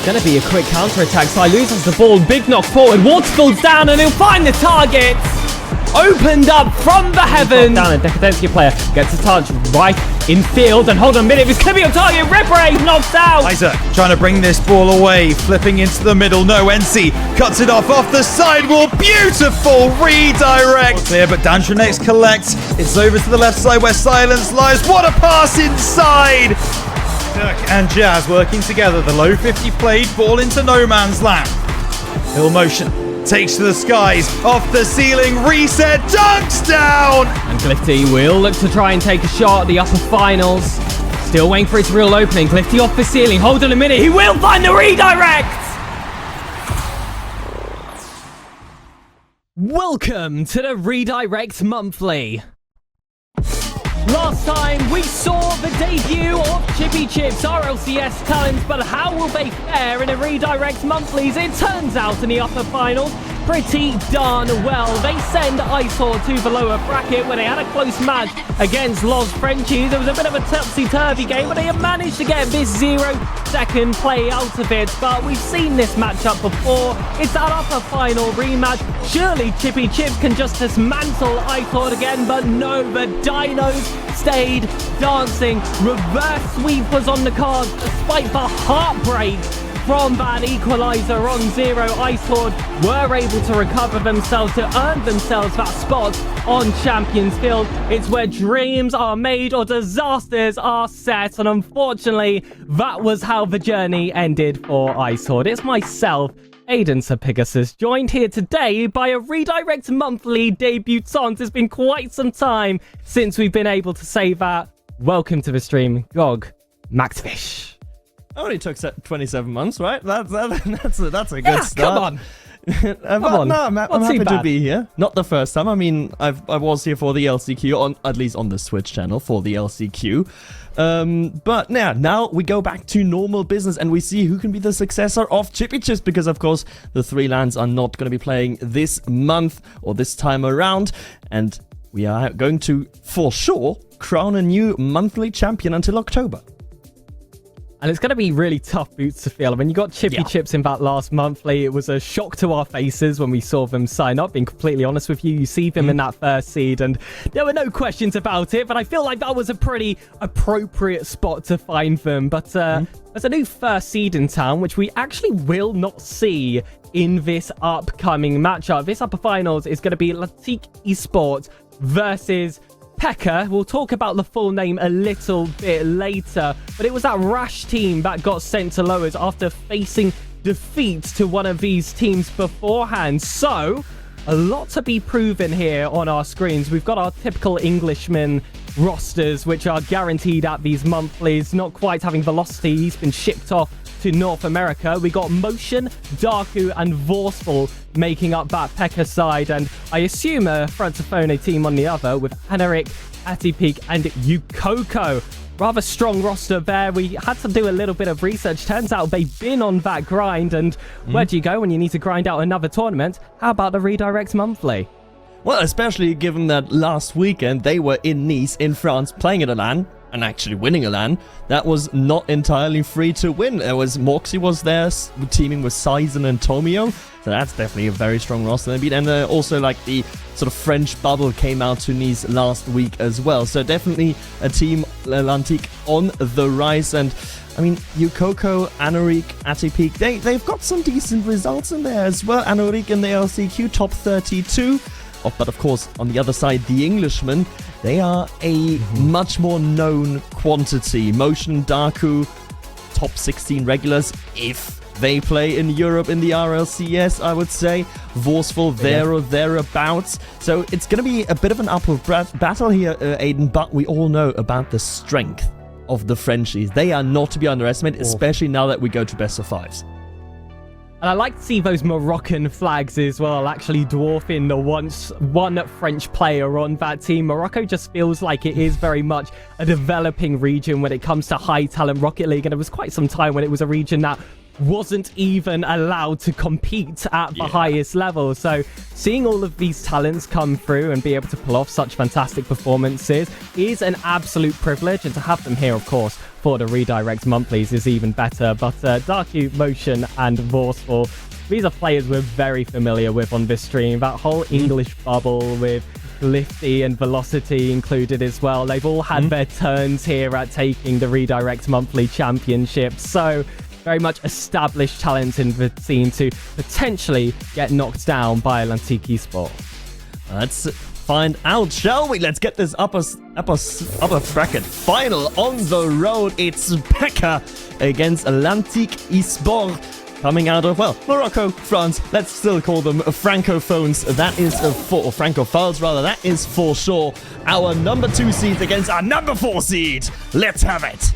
Going to be a quick counter-attack. Sai loses the ball. Big knock forward. Waterfall's down and he'll find the target. Opened up from the heavens. Down a Decadensky player gets a touch right in field. And hold on a minute. It's going to be on target. Rebre knocks out. Isaac trying to bring this ball away. Flipping into the middle. No, NC cuts it off the sidewall. Beautiful redirect. Clear, but Dantronex collects. It's over to the left side where Silence lies. What a pass inside. Dirk and Jazz working together. The low 50 played ball into no man's land. Hill motion. Takes to the skies, off the ceiling, reset, dunks down! And Clifty will look to try and take a shot at the upper finals. Still waiting for its real opening. Clifty off the ceiling. Hold on a minute. He will find the redirect! Welcome to the Redirect Monthly. Last time we saw the debut of Chippy Chip's RLCS talents, but how will they fare in a Redirect Monthlies? It turns out in the upper finals, pretty darn well. They send Isor to the lower bracket where they had a close match against Los Frenchies. It was a bit of a topsy-turvy game, but they have managed to get this 0-second play out of it. But we've seen this matchup before. It's that upper final rematch. Surely Chippy Chip can just dismantle Isor again, but no, the Dinos stayed dancing. Reverse sweep was on the cards despite the heartbreak from that equalizer on 0. Isor were able to recover themselves to earn themselves that spot on Champions Field. It's where dreams are made or disasters are set, and unfortunately that was how the journey ended for Isor. It's myself, Aiden Sir Pegasus, joined here today by a Redirect Monthly debutant. It's been quite some time since we've been able to say that. Welcome to the stream, Gog Maxfish. Only took 27 months, right? That's a good start. Come on. Come on. No, I'm happy to be here. Not the first time. I mean, I was here for the LCQ, at least on the Switch channel for the LCQ. But now we go back to normal business and we see who can be the successor of Chippy Chips, because of course the three lands are not going to be playing this month or this time around, and we are going to, for sure, crown a new monthly champion until October. And it's going to be really tough boots to fill. I mean, you got Chippy Chips in that last monthly. It was a shock to our faces when we saw them sign up, being completely honest with you. You see them in that first seed, and there were no questions about it. But I feel like that was a pretty appropriate spot to find them. But there's a new first seed in town, which we actually will not see in this upcoming matchup. This upper finals is going to be Latique Esport versus pekka. We'll talk about the full name a little bit later, but it was that RASH team that got sent to lowers after facing defeat to one of these teams beforehand. So, a lot to be proven here on our screens. We've got our typical Englishman rosters, which are guaranteed at these monthlies, not quite having velocity. He's been shipped off to North America. We got Motion, Darku, and Vorsful making up that pekka side, and I assume a Francophone team on the other with Anarik, Atipik, and Ukoko. Rather strong roster there. We had to do a little bit of research. Turns out they've been on that grind, and where do you go when you need to grind out another tournament? How about the Redirect Monthly? Well, especially given that last weekend they were in Nice in France playing at a LAN and actually winning a LAN that was not entirely free to win. There was Moxie was there teaming with Sizen and Tomio, so that's definitely a very strong roster they beat. And also like the sort of French bubble came out to Nice last week as well, so definitely a team L'Antique on the rise. And I mean, Ukoko, Anarik, Atipik, they've got some decent results in there as well. Anarik in the LCQ top 32. But of course, on the other side, the Englishmen, they are a much more known quantity. Motion, Darku, top 16 regulars, if they play in Europe in the RLCS, I would say. Vorsful there or thereabouts. So it's going to be a bit of an uphill battle here, Aiden, but we all know about the strength of the Frenchies. They are not to be underestimated, especially now that we go to best of fives. And I like to see those Moroccan flags as well, actually dwarfing the once one French player on that team. Morocco just feels like it is very much a developing region when it comes to high talent Rocket League. And it was quite some time when it was a region that wasn't even allowed to compete at the highest level. So seeing all of these talents come through and be able to pull off such fantastic performances is an absolute privilege, and to have them here, of course, for the Redirect Monthlies is even better. But Darku, Motion and Vorsful, these are players we're very familiar with on this stream. That whole English bubble with Lifty and Velocity included as well. They've all had their turns here at taking the Redirect Monthly Championship. So very much established talent in the scene to potentially get knocked down by Lantique Esport. Let's find out, shall we? Let's get this upper bracket final on the road. It's Pekka against Lantique Esport, coming out of, well, Morocco, France. Let's still call them Francophones. That is or Francophiles, rather. That is for sure our number 2 seed against our number 4 seed. Let's have it.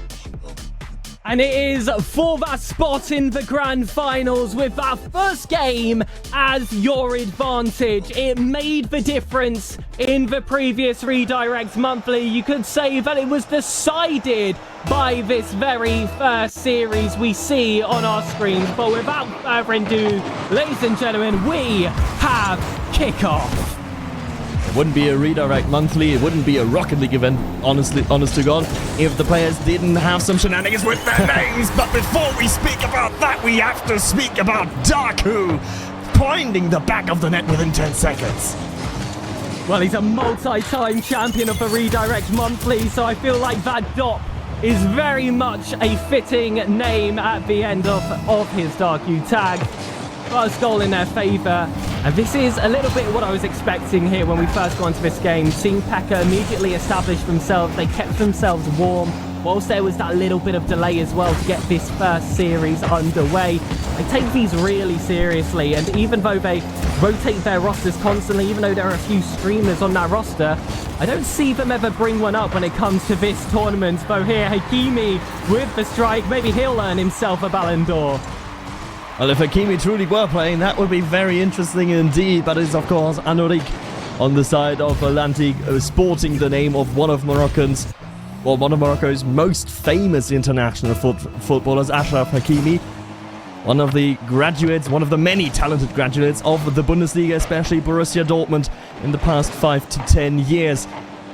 And it is for that spot in the grand finals with that first game as your advantage. It made the difference in the previous Redirect Monthly. You could say that it was decided by this very first series we see on our screens. But without further ado, ladies and gentlemen, we have kickoff. It wouldn't be a Redirect Monthly, it wouldn't be a Rocket League event, honest to God, if the players didn't have some shenanigans with their names. But before we speak about that, we have to speak about Darku finding the back of the net within 10 seconds. Well, he's a multi-time champion of the Redirect Monthly, so I feel like that dot is very much a fitting name at the end of his Darku tag. First goal in their favour, and this is a little bit what I was expecting here when we first got into this game. Seeing Pekka immediately establish themselves, they kept themselves warm, whilst there was that little bit of delay as well to get this first series underway. They take these really seriously, and even though they rotate their rosters constantly, even though there are a few streamers on that roster, I don't see them ever bring one up when it comes to this tournament. Though here, Hakimi with the strike, maybe he'll earn himself a Ballon d'Or. Well, if Hakimi truly were playing, that would be very interesting indeed. But it's, of course, Anorik on the side of Lantique, sporting the name of one of Morocco's most famous international footballers, Achraf Hakimi. One of the graduates, one of the many talented graduates of the Bundesliga, especially Borussia Dortmund, in the past 5 to 10 years.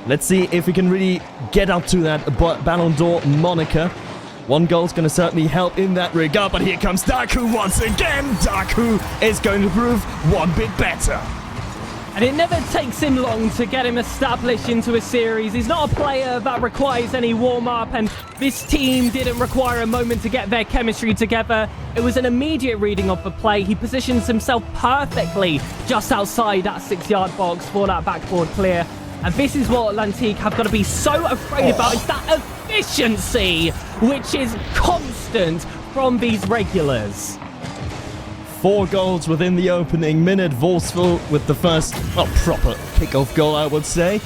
Let's see if we can really get up to that Ballon d'Or moniker. One goal's going to certainly help in that regard, but here comes Darku once again. Darku is going to prove one bit better. And it never takes him long to get him established into a series. He's not a player that requires any warm-up, and this team didn't require a moment to get their chemistry together. It was an immediate reading of the play. He positions himself perfectly just outside that 6-yard box for that backboard clear. And this is what Lantique have got to be so afraid about, is that efficiency, which is constant from these regulars. 4 goals within the opening minute. Vorsful with the first, proper kickoff goal, I would say.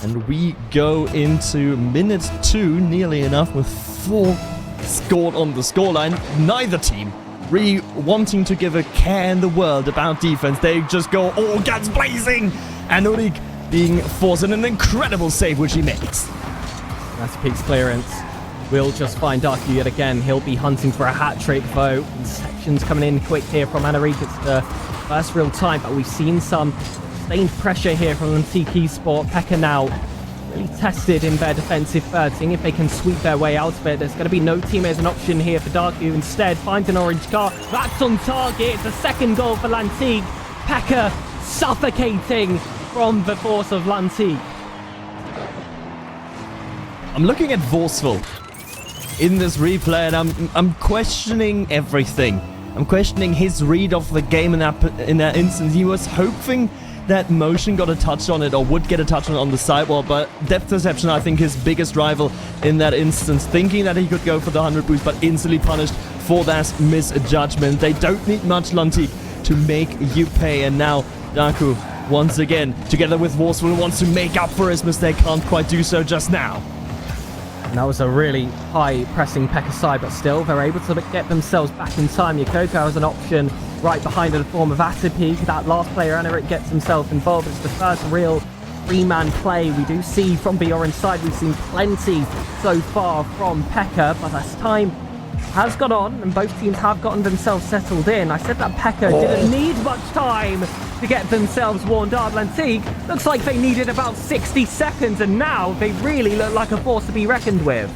And we go into minute 2, nearly enough, with 4 scored on the scoreline. Neither team really wanting to give a care in the world about defense. They just go all guns blazing. And Ulrich being forced in an incredible save, which he makes. That's Peak's clearance. We'll just find Darku yet again. He'll be hunting for a hat-trick, though. Sections coming in quick here from Anorik. It's the first real time, but we've seen some sustained pressure here from Lantique Esport. Pekka now really tested in their defensive third, seeing if they can sweep their way out of it. There's going to be no team as an option here for Darku. Instead, finds an orange car. That's on target. It's a second goal for Lantique. Pekka suffocating from the force of Lantique. I'm looking at Vorsful in this replay, and I'm questioning everything. I'm questioning his read of the game in that instance. He was hoping that Motion got a touch on it, or would get a touch on the sidewall, but depth perception, I think, his biggest rival in that instance, thinking that he could go for the 100 boost, but instantly punished for that misjudgment. They don't need much, Lantique, to make you pay, and now Darku once again, together with Vorsful, wants to make up for his mistake, can't quite do so just now. And that was a really high pressing Pekka side, but still they're able to get themselves back in time. Yokoko has an option right behind in the form of Atipi. That last player, Anorik, gets himself involved. It's the first real 3-man play we do see from the orange side. We've seen plenty so far from Pekka, but as time has gone on, and both teams have gotten themselves settled in. I said that pekka didn't need much time to get themselves warmed up. Lantique looks like they needed about 60 seconds, and now they really look like a force to be reckoned with.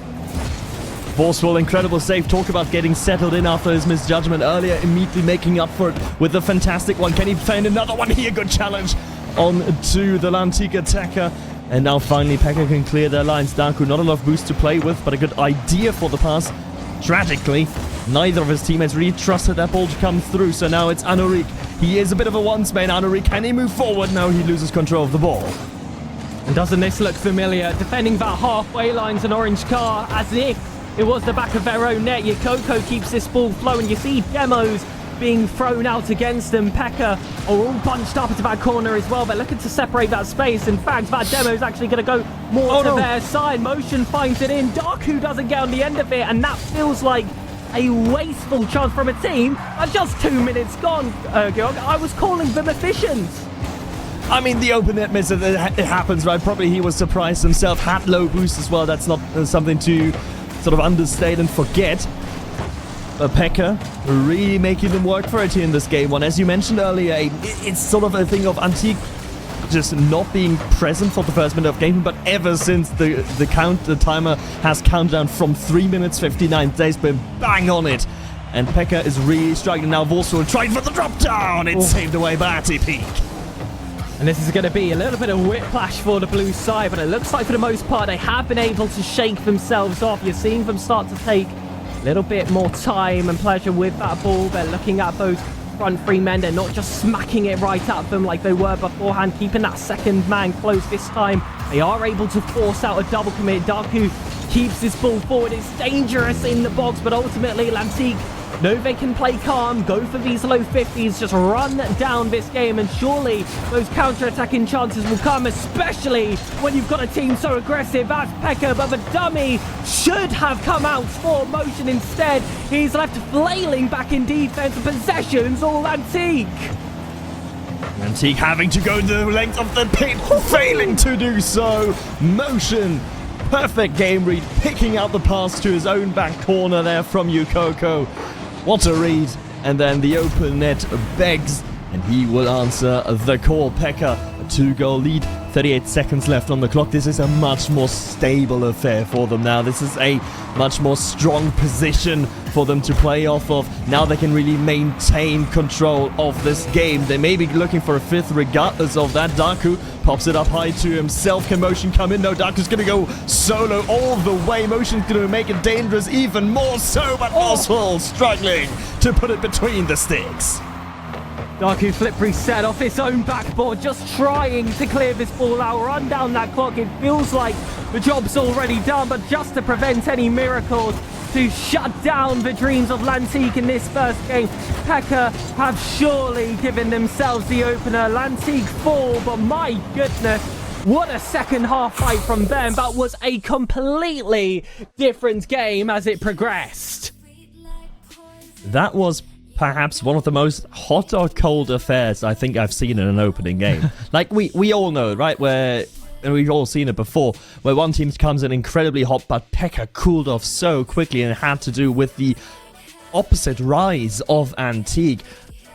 Forceful, incredible save. Talk about getting settled in after his misjudgment earlier, immediately making up for it with a fantastic one. Can he find another one here? Good challenge on to the Lantique attacker. And now finally pekka can clear their lines. Darku, not enough boost to play with, but a good idea for the pass. Tragically, neither of his teammates really trusted that ball to come through, so now it's Anurik. He is a bit of a once-man. Anurik, can he move forward? Now he loses control of the ball. And doesn't this look familiar? Defending that halfway line's an orange car, as if it was the back of their own net. Yokoko keeps this ball flowing. You see demos being thrown out against them. pekka are all bunched up into that corner as well. They're looking to separate that space. In fact, that demo is actually going to go more to their side. Motion finds it in. Darku doesn't get on the end of it, and that feels like a wasteful chance from a team. Just 2 minutes gone, Georg. I was calling them efficient. I mean, the open net miss, it happens, right? Probably he was surprised himself. Had low boost as well. That's not something to sort of understate and forget. But pekka really making them work for it here in this game one. As you mentioned earlier, it's sort of a thing of Antique just not being present for the first minute of game, but ever since the timer has counted down from 3 minutes 59, they've been bang on it. And pekka is really struggling now. Vorsul trying for the drop down. It's saved away by Peak. And this is going to be a little bit of whiplash for the blue side, but it looks like for the most part they have been able to shake themselves off. You're seeing them start to take a little bit more time and pleasure with that ball. They're looking at those front three men. They're not just smacking it right at them like they were beforehand, keeping that second man close this time. They are able to force out a double commit. Darku keeps his ball forward. It's dangerous in the box, but ultimately Lantique know they can play calm, go for these low 50s, just run down this game, and surely those counter-attacking chances will come, especially when you've got a team so aggressive as pekka. But the dummy should have come out for motion instead. He's left flailing back in defense, and possession's all Lantique. Lantique having to go the length of the pit, failing to do so. Motion. Perfect game read, picking out the pass to his own back corner there from Yukoko. What a read. And then the open net begs, and he will answer the call. pekka, a 2-goal lead, 38 seconds left on the clock. This is a much more stable affair for them now. This is a much more strong position for them to play off of. Now they can really maintain control of this game. They may be looking for a fifth regardless of that. Darku pops it up high to himself. Can Motion come in? No, Darku's going to go solo all the way. Motion's going to make it dangerous even more so, but Oswald struggling to put it between the sticks. Darku flip reset off his own backboard, just trying to clear this ball out, run down that clock. It feels like the job's already done, but just to prevent any miracles, to shut down the dreams of Lantique in this first game, pekka have surely given themselves the opener. Lantique fall, but my goodness, what a second half fight from them. That was a completely different game as it progressed. That was perhaps one of the most hot or cold affairs I think I've seen in an opening game. Like, we all know, right, where, and we've all seen it before, where one team comes in incredibly hot, but pekka cooled off so quickly, and it had to do with the opposite rise of Antique.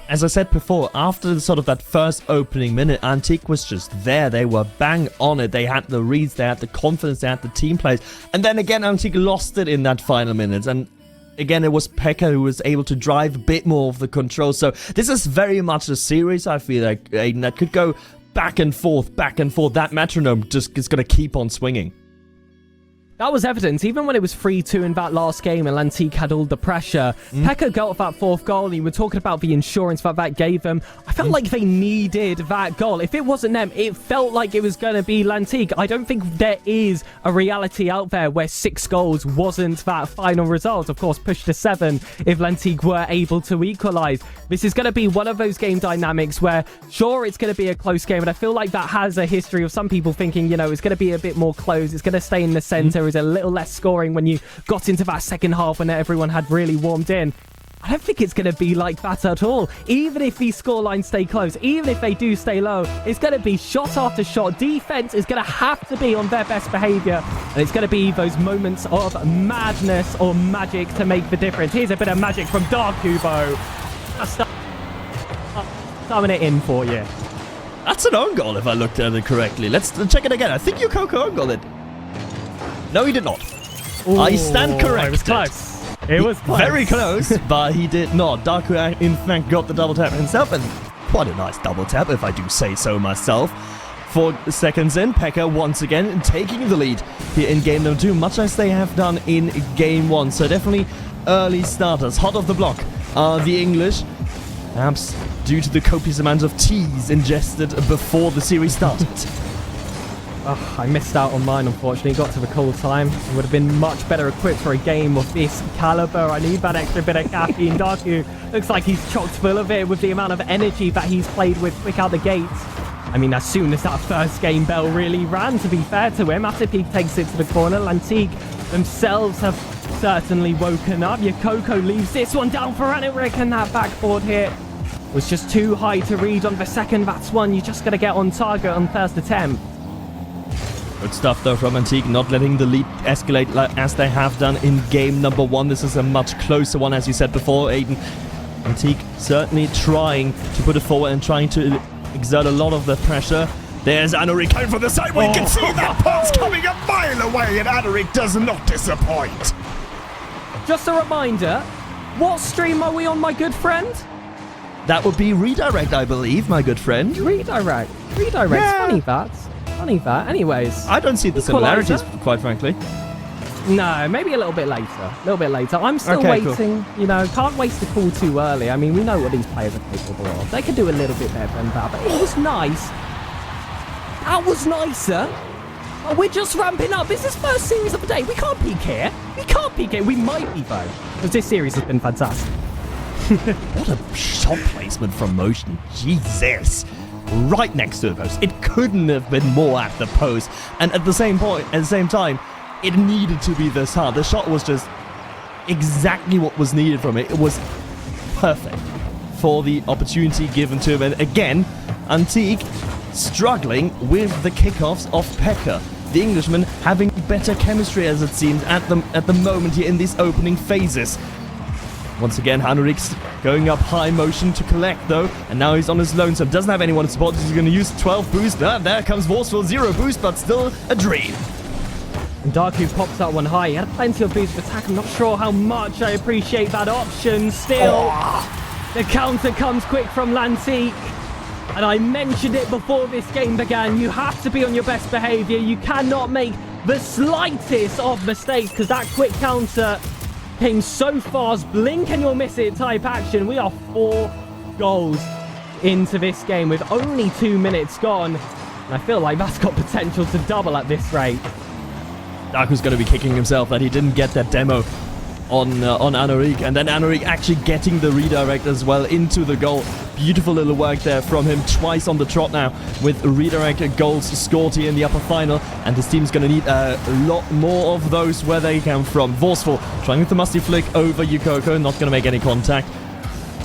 As I said before, after sort of that first opening minute, Antique was just there. They were bang on it. They had the reads, they had the confidence, they had the team plays. And then again, Antique lost it in that final minute. And again, it was pekka who was able to drive a bit more of the control. So this is very much a series, I feel like, Aiden, that could go back and forth, back and forth. That metronome just is going to keep on swinging. That was evident, even when it was 3-2 in that last game and Lantique had all the pressure. pekka got that fourth goal, and you were talking about the insurance that gave them. I felt like they needed that goal. If it wasn't them, it felt like it was going to be Lantique. I don't think there is a reality out there where 6 goals wasn't that final result. Of course, push to 7 if Lantique were able to equalise. This is going to be one of those game dynamics where, sure, it's going to be a close game, and I feel like that has a history of some people thinking, you know, it's going to be a bit more close, it's going to stay in the centre, is a little less scoring when you got into that second half when everyone had really warmed in. I don't think it's going to be like that at all. Even if these scorelines stay close, even if they do stay low, it's going to be shot after shot. Defense is going to have to be on their best behavior. And it's going to be those moments of madness or magic to make the difference. Here's a bit of magic from Dark Kubo. Thumbing it in for you. That's an own goal if I looked at it correctly. Let's check it again. I think Yukoko own goal it. No, he did not. Ooh, I stand corrected. It was close. It was close. Very close, but he did not. Daku, in fact, got the double tap himself, and quite a nice double tap, if I do say so myself. 4 seconds in, Pekka once again taking the lead here in game number 2, much as they have done in game 1. So definitely early starters. Hot off the block are the English, perhaps due to the copious amount of teas ingested before the series started. Oh, I missed out on mine, unfortunately. Got to the call time. I would have been much better equipped for a game of this caliber. I need that extra bit of caffeine. Daku looks like he's chocked full of it with the amount of energy that he's played with quick out the gates. I mean, as soon as that first game bell really ran, to be fair to him, after Peak takes it to the corner, Lantique themselves have certainly woken up. Yukoko leaves this one down for Anaric, and that backboard hit was just too high to read on the second. That's one you just got to get on target on first attempt. Good stuff though from Antique, not letting the lead escalate as they have done in game number 1. This is a much closer one, as you said before, Aiden. Antique certainly trying to put it forward and trying to exert a lot of the pressure. There's Anaric going for the side. We can see that pass coming a mile away, and Anaric does not disappoint. Just a reminder, what stream are we on, my good friend? That would be Redirect, I believe, my good friend. Redirect. Yeah. Funny that. Anyways. I don't see the similarities, quite frankly. No, maybe a little bit later. I'm still waiting. Cool. You know, can't waste the call too early. I mean, we know what these players are capable of. They could do a little bit better than that, but it was nice. That was nicer. Oh, we're just ramping up. This is first series of the day. We can't peak here. We might be, though, because this series has been fantastic. What a shot placement from Motion. Jesus. Right next to the post. It couldn't have been more at the post. And at the same time, it needed to be this hard. The shot was just exactly what was needed from it. It was perfect for the opportunity given to him. And again, Antique struggling with the kickoffs of Pekka. The Englishman having better chemistry, as it seems, at the moment here in these opening phases. Once again, Henrik's going up high motion to collect, though, and now he's on his lonesome. Doesn't have anyone to support. He's going to use 12 boost. There comes Forceful, 0 boost, but still a dream. And Darku pops that one high. He had plenty of boost of attack. I'm not sure how much I appreciate that option. Still, the counter comes quick from Lantique. And I mentioned it before this game began. You have to be on your best behavior. You cannot make the slightest of mistakes, because that quick counter came so fast, blink and you'll miss it type action. We are 4 goals into this game with only 2 minutes gone. And I feel like that's got potential to double at this rate. Daku's going to be kicking himself that he didn't get that demo on Anaric, and then Anaric actually getting the redirect as well into the goal. Beautiful little work there from him, twice on the trot now with redirect goals scored here in the upper final, and this team's going to need a lot more of those where they come from. Forceful trying with the musty flick over Yukoko, not going to make any contact.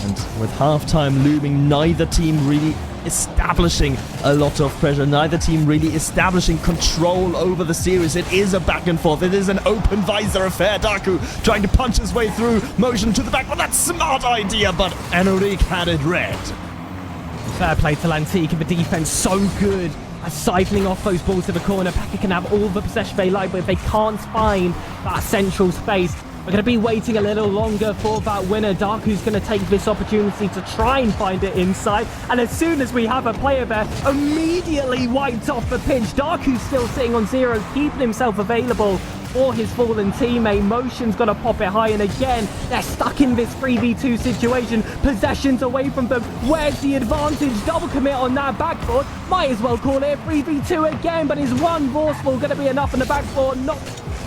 And with halftime looming, neither team really establishing a lot of pressure. Neither team really establishing control over the series. It is a back and forth. It is an open visor affair. Daku trying to punch his way through. Motion to the back. Well, that's a smart idea, but Anaric had it read. Fair play to Lantique, and the defense so good at siphoning off those balls to the corner. Pekka can have all the possession they like, but if they can't find that central space, we're going to be waiting a little longer for that winner. Daku's going to take this opportunity to try and find it inside. And as soon as we have a player there, immediately wiped off the pitch. Daku's still sitting on 0, keeping himself available for his fallen teammate. Motion's got to pop it high, and again, they're stuck in this 3v2 situation. Possessions away from them. Where's the advantage? Double commit on that backboard. Might as well call it a 3v2 again, but is one Forceful going to be enough on the backboard? Not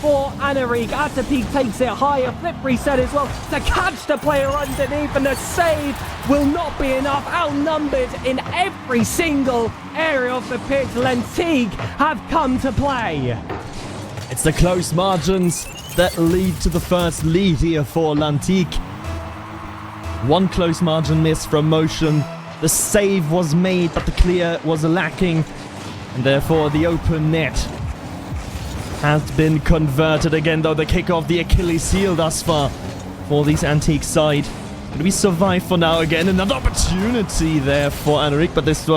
for Anaric. Atapeak takes it high. A flip reset as well to catch the player underneath, and the save will not be enough. Outnumbered in every single area of the pitch, Lantique have come to play. It's the close margins that lead to the first lead here for Lantique. One close margin miss from Motion. The save was made, but the clear was lacking. And therefore, the open net has been converted again, though the kickoff, the Achilles heel thus far for this Antique side. Going to be survived for now again. Another opportunity there for Anaric, but this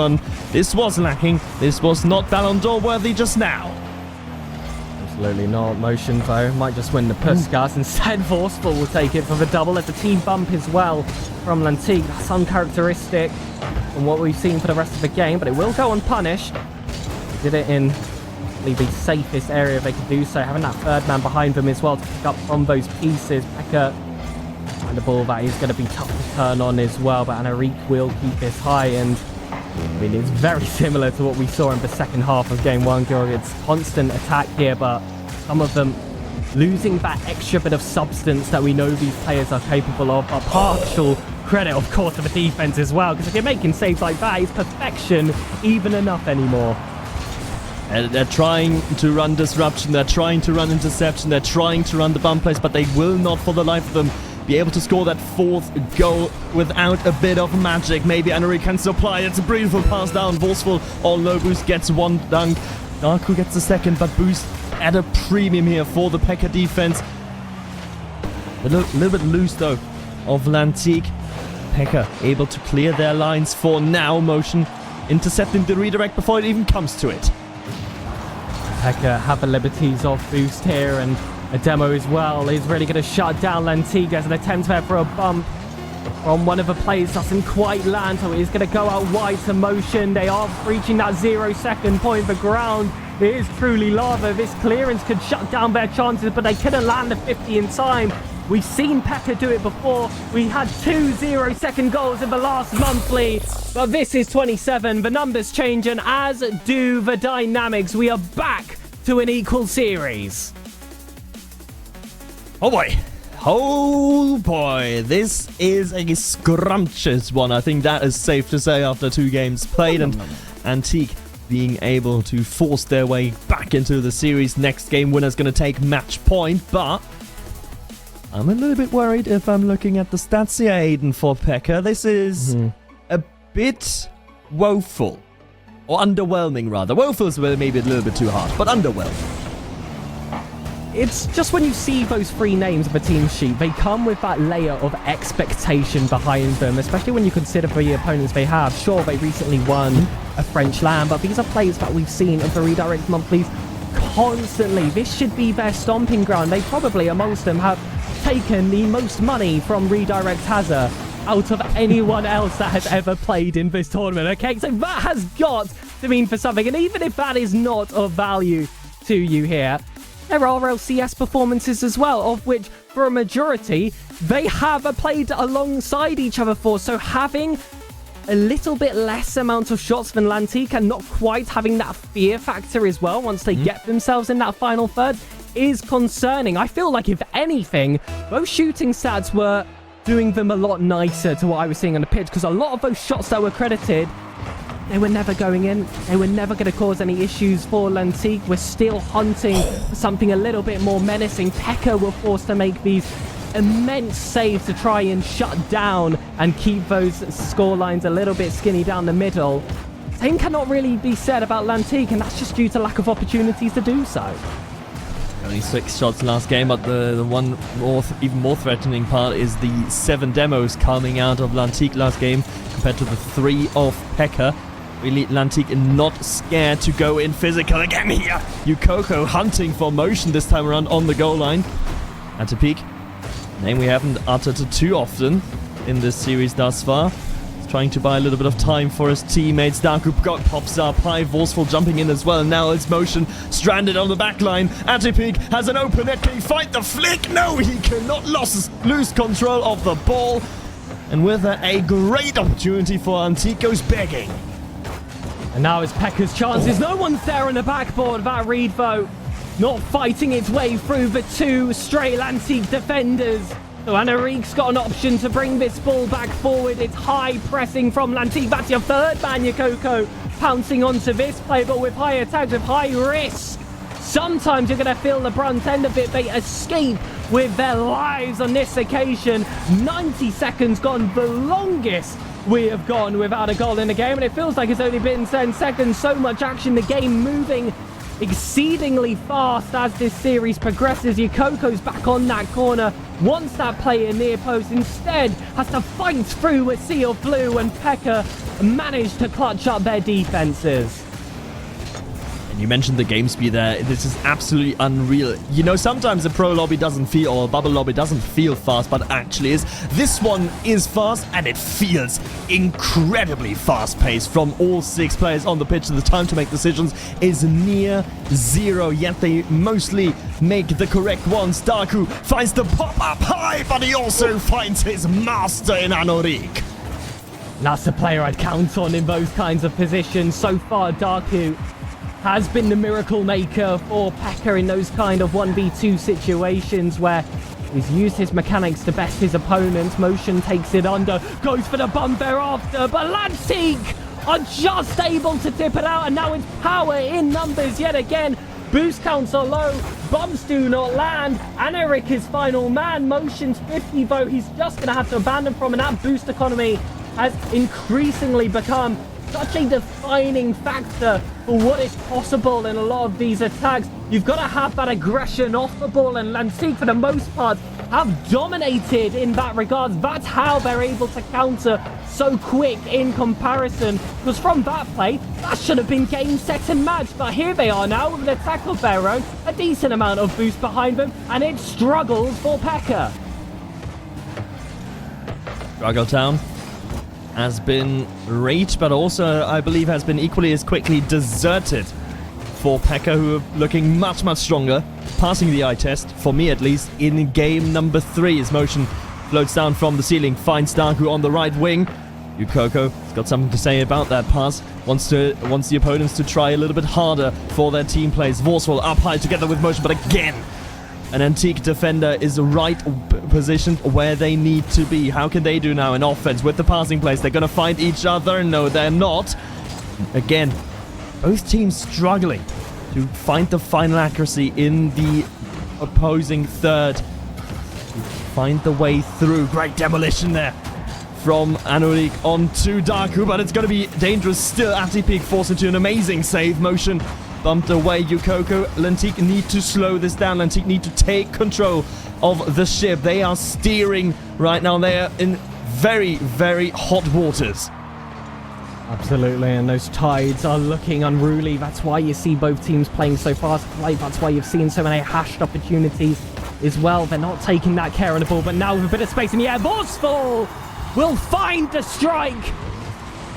was lacking. This was not Ballon d'Or worthy just now. Absolutely not. Motion, though, might just win the Puskas. Instead, Forceful will take it for the double. There's a team bump as well from Lantique. That's uncharacteristic from what we've seen for the rest of the game, but it will go unpunished. They did it in the safest area they could do so, having that third man behind them as well to pick up from those pieces. pekka and the ball that is going to be tough to turn on as well, but Anaric will keep this high, and I mean, it's very similar to what we saw in the second half of game one. It's constant attack here, but some of them losing that extra bit of substance that we know these players are capable of. A partial credit, of course, to the defense as well, because if you're making saves like that, is perfection even enough anymore? And they're trying to run disruption, they're trying to run interception, they're trying to run the bump plays, but they will not, for the life of them, be able to score that fourth goal without a bit of magic. Maybe Anaric can supply. It's a beautiful pass down. Forceful or low boost gets one dunk. Darku gets the second, but boost at a premium here for the pekka defense. A little bit loose though of Lantique. pekka able to clear their lines for now. Motion intercepting the redirect before it even comes to it. pekka have the liberties of boost here, and a demo as well is really going to shut down Lantique. There's an attempt there for a bump from one of the players, doesn't quite land, so it is going to go out wide to Motion. They are reaching that 0-second point. The ground is truly lava. This clearance could shut down their chances, but they couldn't land the 50 in time. We've seen pekka do it before. We had 2 0-second goals in the last monthly, but this is 27. The numbers change, and as do the dynamics. We are back to an equal series. Oh boy. Oh boy. This is a scrumptious one. I think that is safe to say after 2 games played, and Antique being able to force their way back into the series. Next game winner's going to take match point, but I'm a little bit worried if I'm looking at the stats here, Aiden, for pekka. This is a bit woeful. Or underwhelming, rather. Woeful is maybe a little bit too hard, but underwhelming. It's just when you see those 3 names of the team sheet, they come with that layer of expectation behind them, especially when you consider the opponents they have. Sure, they recently won a French LAN, but these are players that we've seen in the redirect monthlies constantly. This should be their stomping ground. They probably, amongst them, have taken the most money from Redirect Hazard out of anyone else that has ever played in this tournament. Okay, so that has got to mean for something, and even if that is not of value to you here, there are LCS performances as well, of which, for a majority, they have played alongside each other for. So having a little bit less amount of shots than Lantique and not quite having that fear factor as well once they get themselves in that final third is concerning. I feel like, if anything, those shooting stats were doing them a lot nicer to what I was seeing on the pitch, because a lot of those shots that were credited, they were never going in. They were never going to cause any issues for Lantique. We're still hunting for something a little bit more menacing. pekka were forced to make these immense saves to try and shut down and keep those score lines a little bit skinny down the middle. Same cannot really be said about Lantique, and that's just due to lack of opportunities to do so. Only 6 shots last game, but the one even more threatening part is the 7 demos coming out of Lantique last game compared to the 3 of pekka. Really, Lantique not scared to go in physical again here. Ukoko hunting for Motion this time around on the goal line. And to peek, name we haven't uttered too often in this series thus far. He's trying to buy a little bit of time for his teammates. Darku pops up high, Forceful jumping in as well, and now it's Motion stranded on the back line. Atipik has an open net. Can he fight the flick? No, he cannot. Lose control of the ball. And with that, a great opportunity for Antique goes begging. And now it's pekka's chances. No one's there on the backboard. That read, though, not fighting its way through the 2 straight Lantique defenders. So Anaric's got an option to bring this ball back forward. It's high pressing from Lantique. That's your third man, Ukoko, pouncing onto this play, but with high attacks, with high risk. Sometimes you're going to feel the brunt end of it. They escape with their lives on this occasion. 90 seconds gone, the longest we have gone without a goal in the game, and it feels like it's only been 10 seconds. So much action, the game moving exceedingly fast as this series progresses. Yukoko's back on that corner, wants that player near post, instead has to fight through a sea of blue, and pekka managed to clutch up their defenses. And you mentioned the game speed there. This is absolutely unreal. You know, sometimes the pro lobby doesn't feel, or bubble lobby doesn't feel fast, but actually is. This one is fast, and it feels incredibly fast-paced from all 6 players on the pitch. The time to make decisions is near 0, yet they mostly make the correct ones. Darku finds the pop-up high, but he also finds his master in Anorik. That's the player I'd count on in those kinds of positions. So far, Darku has been the miracle maker for pekka in those kind of 1v2 situations where he's used his mechanics to best his opponents. Motion takes it under, goes for the bump thereafter, but Lantik are just able to tip it out, and now it's power in numbers yet again. Boost counts are low, bumps do not land. Anorik is final man. Motion's 50 though, he's just going to have to abandon from, and that boost economy has increasingly become such a defining factor for what is possible in a lot of these attacks. You've got to have that aggression off the ball, and Lantik for the most part have dominated in that regard. That's how they're able to counter so quick in comparison, because from that play, that should have been game, set and match, but here they are now with an attack of their own, a decent amount of boost behind them, and it struggles for pekka. Struggle Town has been reached, but also, I believe, has been equally as quickly deserted for pekka, who are looking much, much stronger, passing the eye test, for me at least, in game number 3. His motion floats down from the ceiling, finds Darku on the right wing. Yukoko has got something to say about that pass, wants the opponents to try a little bit harder for their team plays. Vorsful up high together with motion, but again, an antique defender is right positioned where they need to be. How can they do now in offense with the passing plays? They're going to find each other. No, they're not. Again, both teams struggling to find the final accuracy in the opposing third. Find the way through. Great demolition there from Anorik onto Darku, but it's going to be dangerous still. Atipeak forced into an amazing save. Motion bumped away. Yukoko, Lantik need to slow this down. Lantik need to take control of the ship. They are steering right now. They are in very, very hot waters. Absolutely, and those tides are looking unruly. That's why you see both teams playing so fast. That's why you've seen so many hashed opportunities as well. They're not taking that care on the ball, but now with a bit of space in the air, Vorsful will find the strike.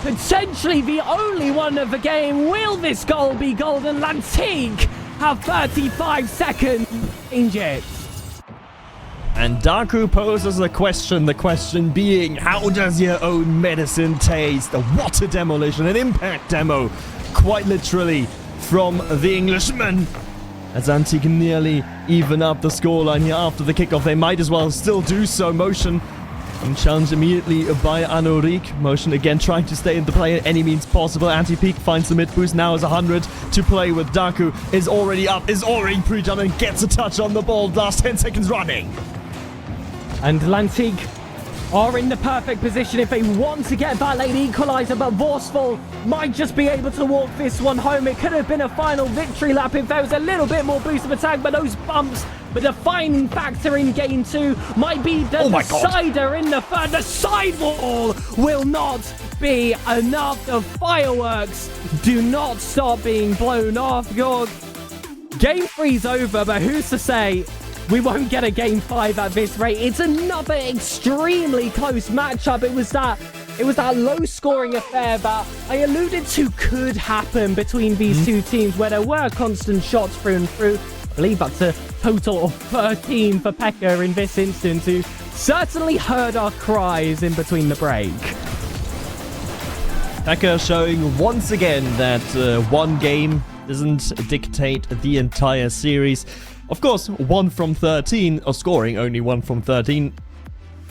Potentially the only one of the game. Will this goal be golden? Lantik have 35 seconds. Change it. And Darku poses a question, the question being, how does your own medicine taste? What a demolition, an impact demo, quite literally, from the Englishman. As Antique nearly even up the scoreline here after the kickoff, they might as well still do so. Motion and challenged immediately by Anorik. Motion again trying to stay in the play at any means possible. Anti-Peak finds the mid boost, now is 100 to play with. Darku is already up, is already pre-jumped and gets a touch on the ball. Last 10 seconds running. And Lantik are in the perfect position if they want to get that late equalizer, but Vorsful might just be able to walk this one home. It could have been a final victory lap if there was a little bit more boost of attack, but those bumps, the defining factor in game 2, might be the decider in the third. The sidewall will not be enough. The fireworks do not stop being blown off. Your game 3's over, but who's to say we won't get a game 5 at this rate? It's another extremely close matchup. It was that low-scoring affair that I alluded to could happen between these two teams, where there were constant shots through and through. I believe that's a total of 13 for pekka in this instance, who certainly heard our cries in between the break. pekka showing once again that one game doesn't dictate the entire series. Of course, 1 from 13, or scoring only 1 from 13,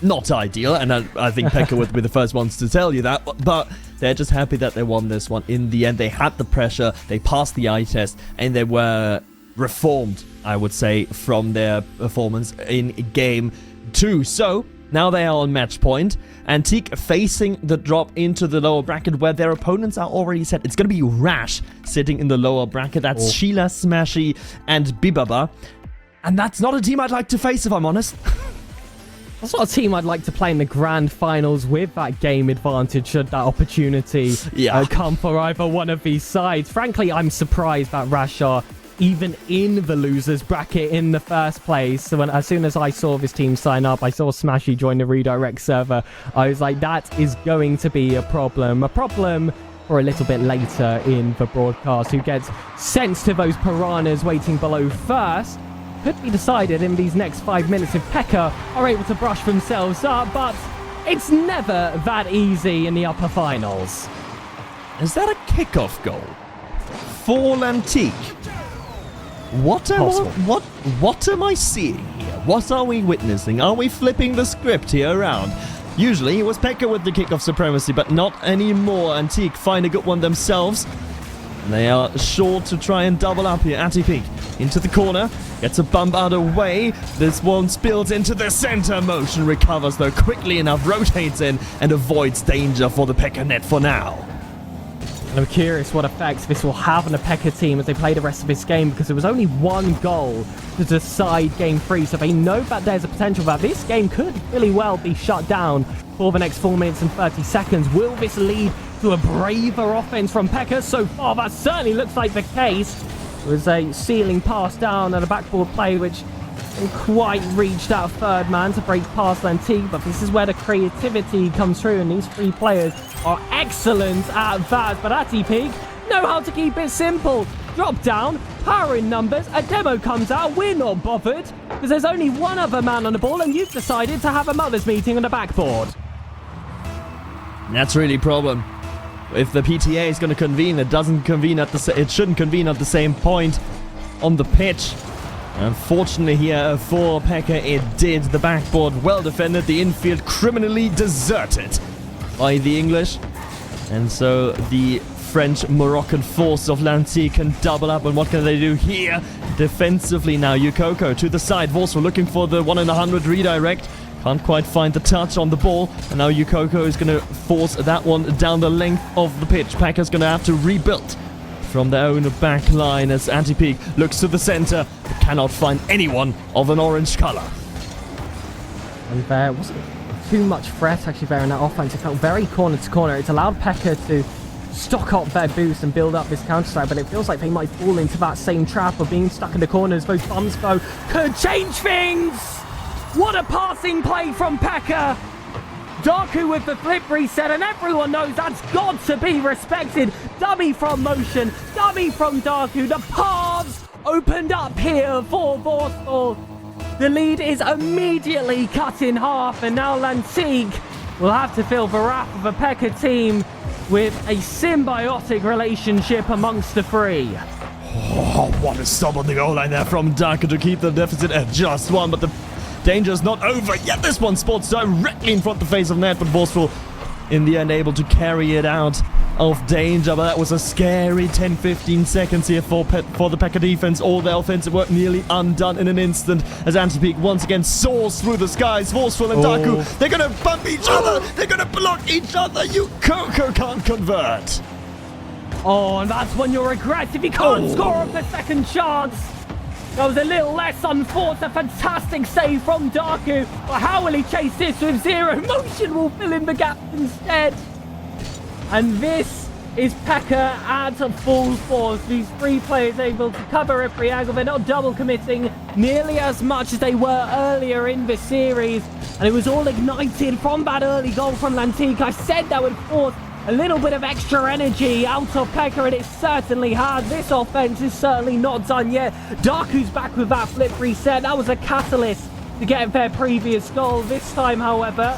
not ideal, and I think pekka would be the first ones to tell you that, but they're just happy that they won this one. In the end, they had the pressure, they passed the eye test, and they were reformed, I would say, from their performance in Game 2. So, now they are on match point. Antique facing the drop into the lower bracket where their opponents are already set. It's going to be RASH sitting in the lower bracket. That's Sheila, Smashy, and Bibaba. And that's not a team I'd like to face, if I'm honest. That's not a team I'd like to play in the grand finals with that game advantage should that opportunity come for either one of these sides. Frankly, I'm surprised that RASH are even in the losers bracket in the first place. So as soon as I saw this team sign up, I saw Smashy join the redirect server, I was like, that is going to be a problem. A problem for a little bit later in the broadcast. Who gets sent to those piranhas waiting below first could be decided in these next 5 minutes if Pekka are able to brush themselves up, but it's never that easy in the upper finals. Is that a kickoff goal for Lantique? What am I seeing here? What are we witnessing? Are we flipping the script here around? Usually it was Pekka with the kickoff supremacy, but not anymore. Antique find a good one themselves. And they are sure to try and double up here. Antique into the corner, gets a bump out of the way. This one spills into the center. Motion recovers though quickly enough, rotates in and avoids danger for the Pekka net for now. I'm curious what effects this will have on the Pekka team as they play the rest of this game, because there was only one goal to decide Game 3, so they know that there's a potential that this game could really well be shut down for the next 4 minutes and 30 seconds. Will this lead to a braver offense from Pekka? So far, that certainly looks like the case. There was a ceiling pass down and a backboard play which didn't quite reach that third man to break past Lantique, but this is where the creativity comes through, and these three players are excellent at that. But Antique know how to keep it simple. Drop down, power in numbers, a demo comes out, we're not bothered, because there's only one other man on the ball, and you've decided to have a mother's meeting on the backboard. That's really a problem. If the PTA is going to convene, it shouldn't convene at the same point on the pitch. Unfortunately here for Pekka, it did. The backboard well defended, the infield criminally deserted by the English. And so the French-Moroccan force of Lantique can double up, and what can they do here? Defensively now, Yukoko to the side. Vorsful looking for the 1 in 100 redirect. Can't quite find the touch on the ball, and now Yukoko is going to force that one down the length of the pitch. Pekka's going to have to rebuild from their own back line as Antique looks to the center, but cannot find anyone of an orange color. And there wasn't too much threat actually there in that offense. It felt very corner to corner. It's allowed Pekka to stock up their boost and build up this counter strike, but it feels like they might fall into that same trap of being stuck in the corners. Those bumps though could change things. What a passing play from Pekka! Darku with the flip reset, and everyone knows that's got to be respected. Dummy from Motion, dummy from Darku. The paths opened up here for Vorsful. The lead is immediately cut in half, and now Lantique will have to feel the wrath of a Pekka team with a symbiotic relationship amongst the three. Oh, what a stop on the goal line there from Darku to keep the deficit at just one, but the danger's not over yet. This one sports directly in front of the face of net, but Vorsful in the end able to carry it out of danger. But that was a scary 10-15 seconds here for the Pekka defense. All their offensive work nearly undone in an instant as Antique once again soars through the skies. Vorsful and Darku, they're going to bump each other. They're going to block each other. Yukoko can't convert. Oh, and that's when you'll regret if you can't score off the second chance. That was a little less unfortunate. A fantastic save from Darku. But how will he chase this with zero? Motion will fill in the gap instead. And this is Pekka at full force. These three players able to cover every angle. They're not double committing nearly as much as they were earlier in the series. And it was all ignited from that early goal from Lantique. I said that would force a little bit of extra energy out of Pekka, and it certainly had. This offense is certainly not done yet. Darku's back with that flip reset. That was a catalyst to get their previous goal. This time, however,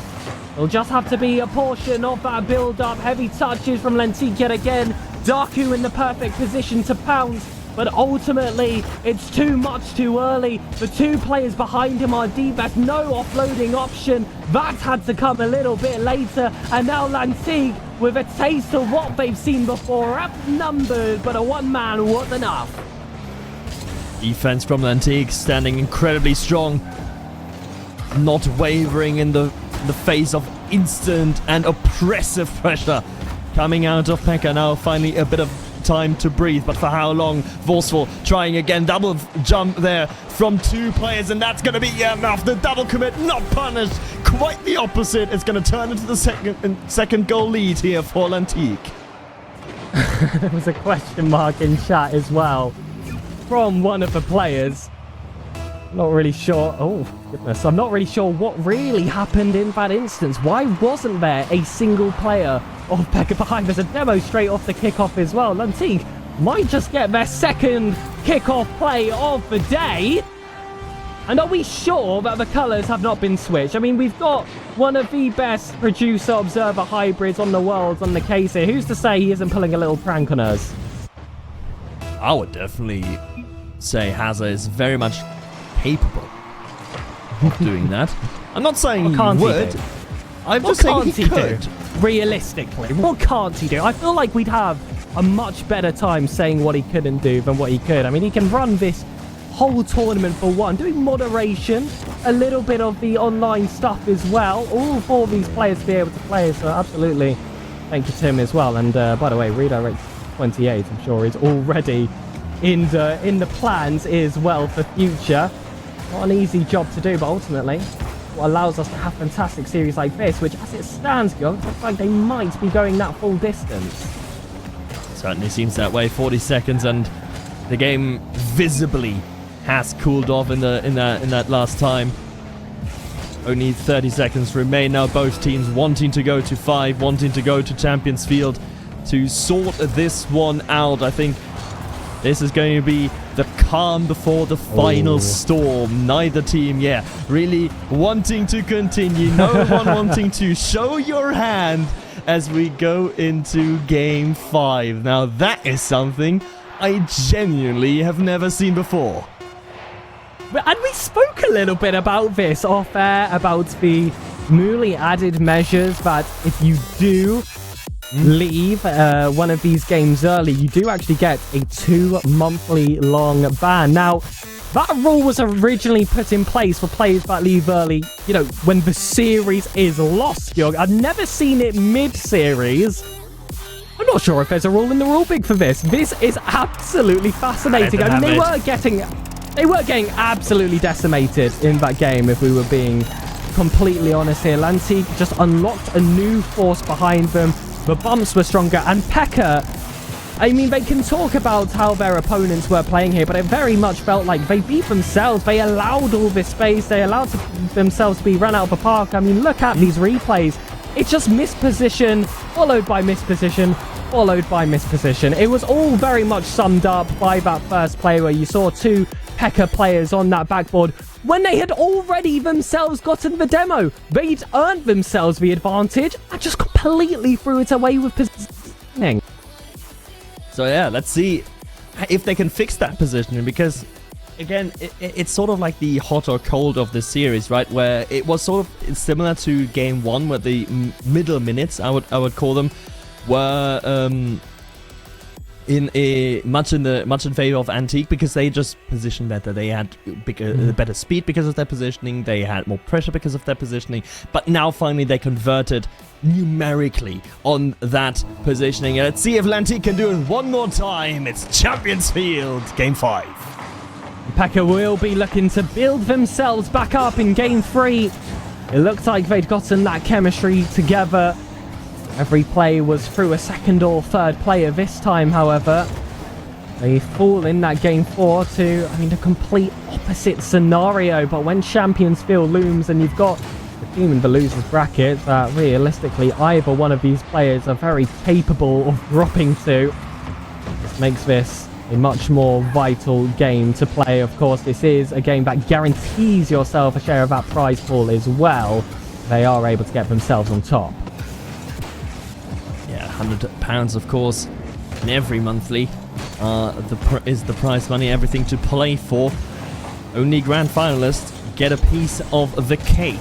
it'll just have to be a portion of that build-up. Heavy touches from Lantique yet again. Darku in the perfect position to pounce, but ultimately, it's too much too early. The two players behind him are deep. There's no offloading option. That had to come a little bit later. And now Lantique with a taste of what they've seen before. Outnumbered, but a one-man was enough. Defense from Lantique standing incredibly strong. Not wavering in the face of instant and oppressive pressure. Coming out of pekka now, finally a bit of time to breathe, but for how long? Vorsful trying again, double jump there from 2 players, and that's going to be enough. The double commit not punished, quite the opposite. It's going to turn into the second goal lead here for Lantique. There was a question mark in chat as well from one of the players. Not really sure. Oh, goodness. I'm not really sure what really happened in that instance. Why wasn't there a single player of pekka behind? There's a demo straight off the kickoff as well. Lantique might just get their second kickoff play of the day. And are we sure that the colours have not been switched? I mean, we've got one of the best producer-observer hybrids on the world on the case here. Who's to say he isn't pulling a little prank on us? I would definitely say Hazard is very much capable of doing that. I'm not saying he would. I'm just saying he could. Realistically, what can't he do? I feel like we'd have a much better time saying what he couldn't do than what he could. I mean, he can run this whole tournament for one, doing moderation, a little bit of the online stuff as well. All 4 of these players to be able to play, so absolutely. Thank you, Tim, as well. And by the way, redirect 28, I'm sure, is already in the plans as well for future. Not an easy job to do, but ultimately what allows us to have fantastic series like this, which as it stands, Georg, looks like they might be going that full distance. Certainly seems that way. 40 seconds, and the game visibly has cooled off in that last time. Only 30 seconds remain now. Both teams wanting to go to 5, wanting to go to Champions Field to sort this one out. I think this is going to be the calm before the final storm. Neither team, really wanting to continue. No one wanting to show your hand as we go into Game 5. Now that is something I genuinely have never seen before. And we spoke a little bit about this off air, about the newly added measures that if you do leave one of these games early, you do actually get a 2-monthly long ban. Now, that rule was originally put in place for players that leave early, you know, when the series is lost, Georg. I've never seen it mid-series. I'm not sure if there's a rule in the rulebook for this. This is absolutely fascinating. I mean, they were getting absolutely decimated in that game, if we were being completely honest here. Lantique just unlocked a new force behind them. The bumps were stronger, and pekka, I mean, they can talk about how their opponents were playing here, but it very much felt like they beat themselves. They allowed all this space. They allowed themselves to be run out of the park. I mean, look at these replays. It's just misposition, followed by misposition, followed by misposition. It was all very much summed up by that first play where you saw 2 pekka players on that backboard when they had already themselves gotten the demo. They'd earned themselves the advantage and just completely threw it away with positioning. So yeah, let's see if they can fix that positioning, because again, it's sort of like the hot or cold of the series, right? Where it was sort of similar to Game 1, where the middle minutes, I would call them, were much in favor of Antique, because they just positioned better. They had better speed because of their positioning. They had more pressure because of their positioning. But now finally they converted numerically on that positioning. And let's see if Lantique can do it one more time. It's Champions Field, Game 5. pekka will be looking to build themselves back up in Game 3. It looked like they'd gotten that chemistry together. Every play was through a second or third player this time, however. They fall in that Game 4 to, I mean, a complete opposite scenario. But when Champions Field looms and you've got the team in the loser's bracket that realistically either one of these players are very capable of dropping to, this makes this a much more vital game to play. Of course, this is a game that guarantees yourself a share of that prize pool as well. They are able to get themselves on top. £100, of course, in every monthly is the prize money, everything to play for. Only grand finalists get a piece of the cake.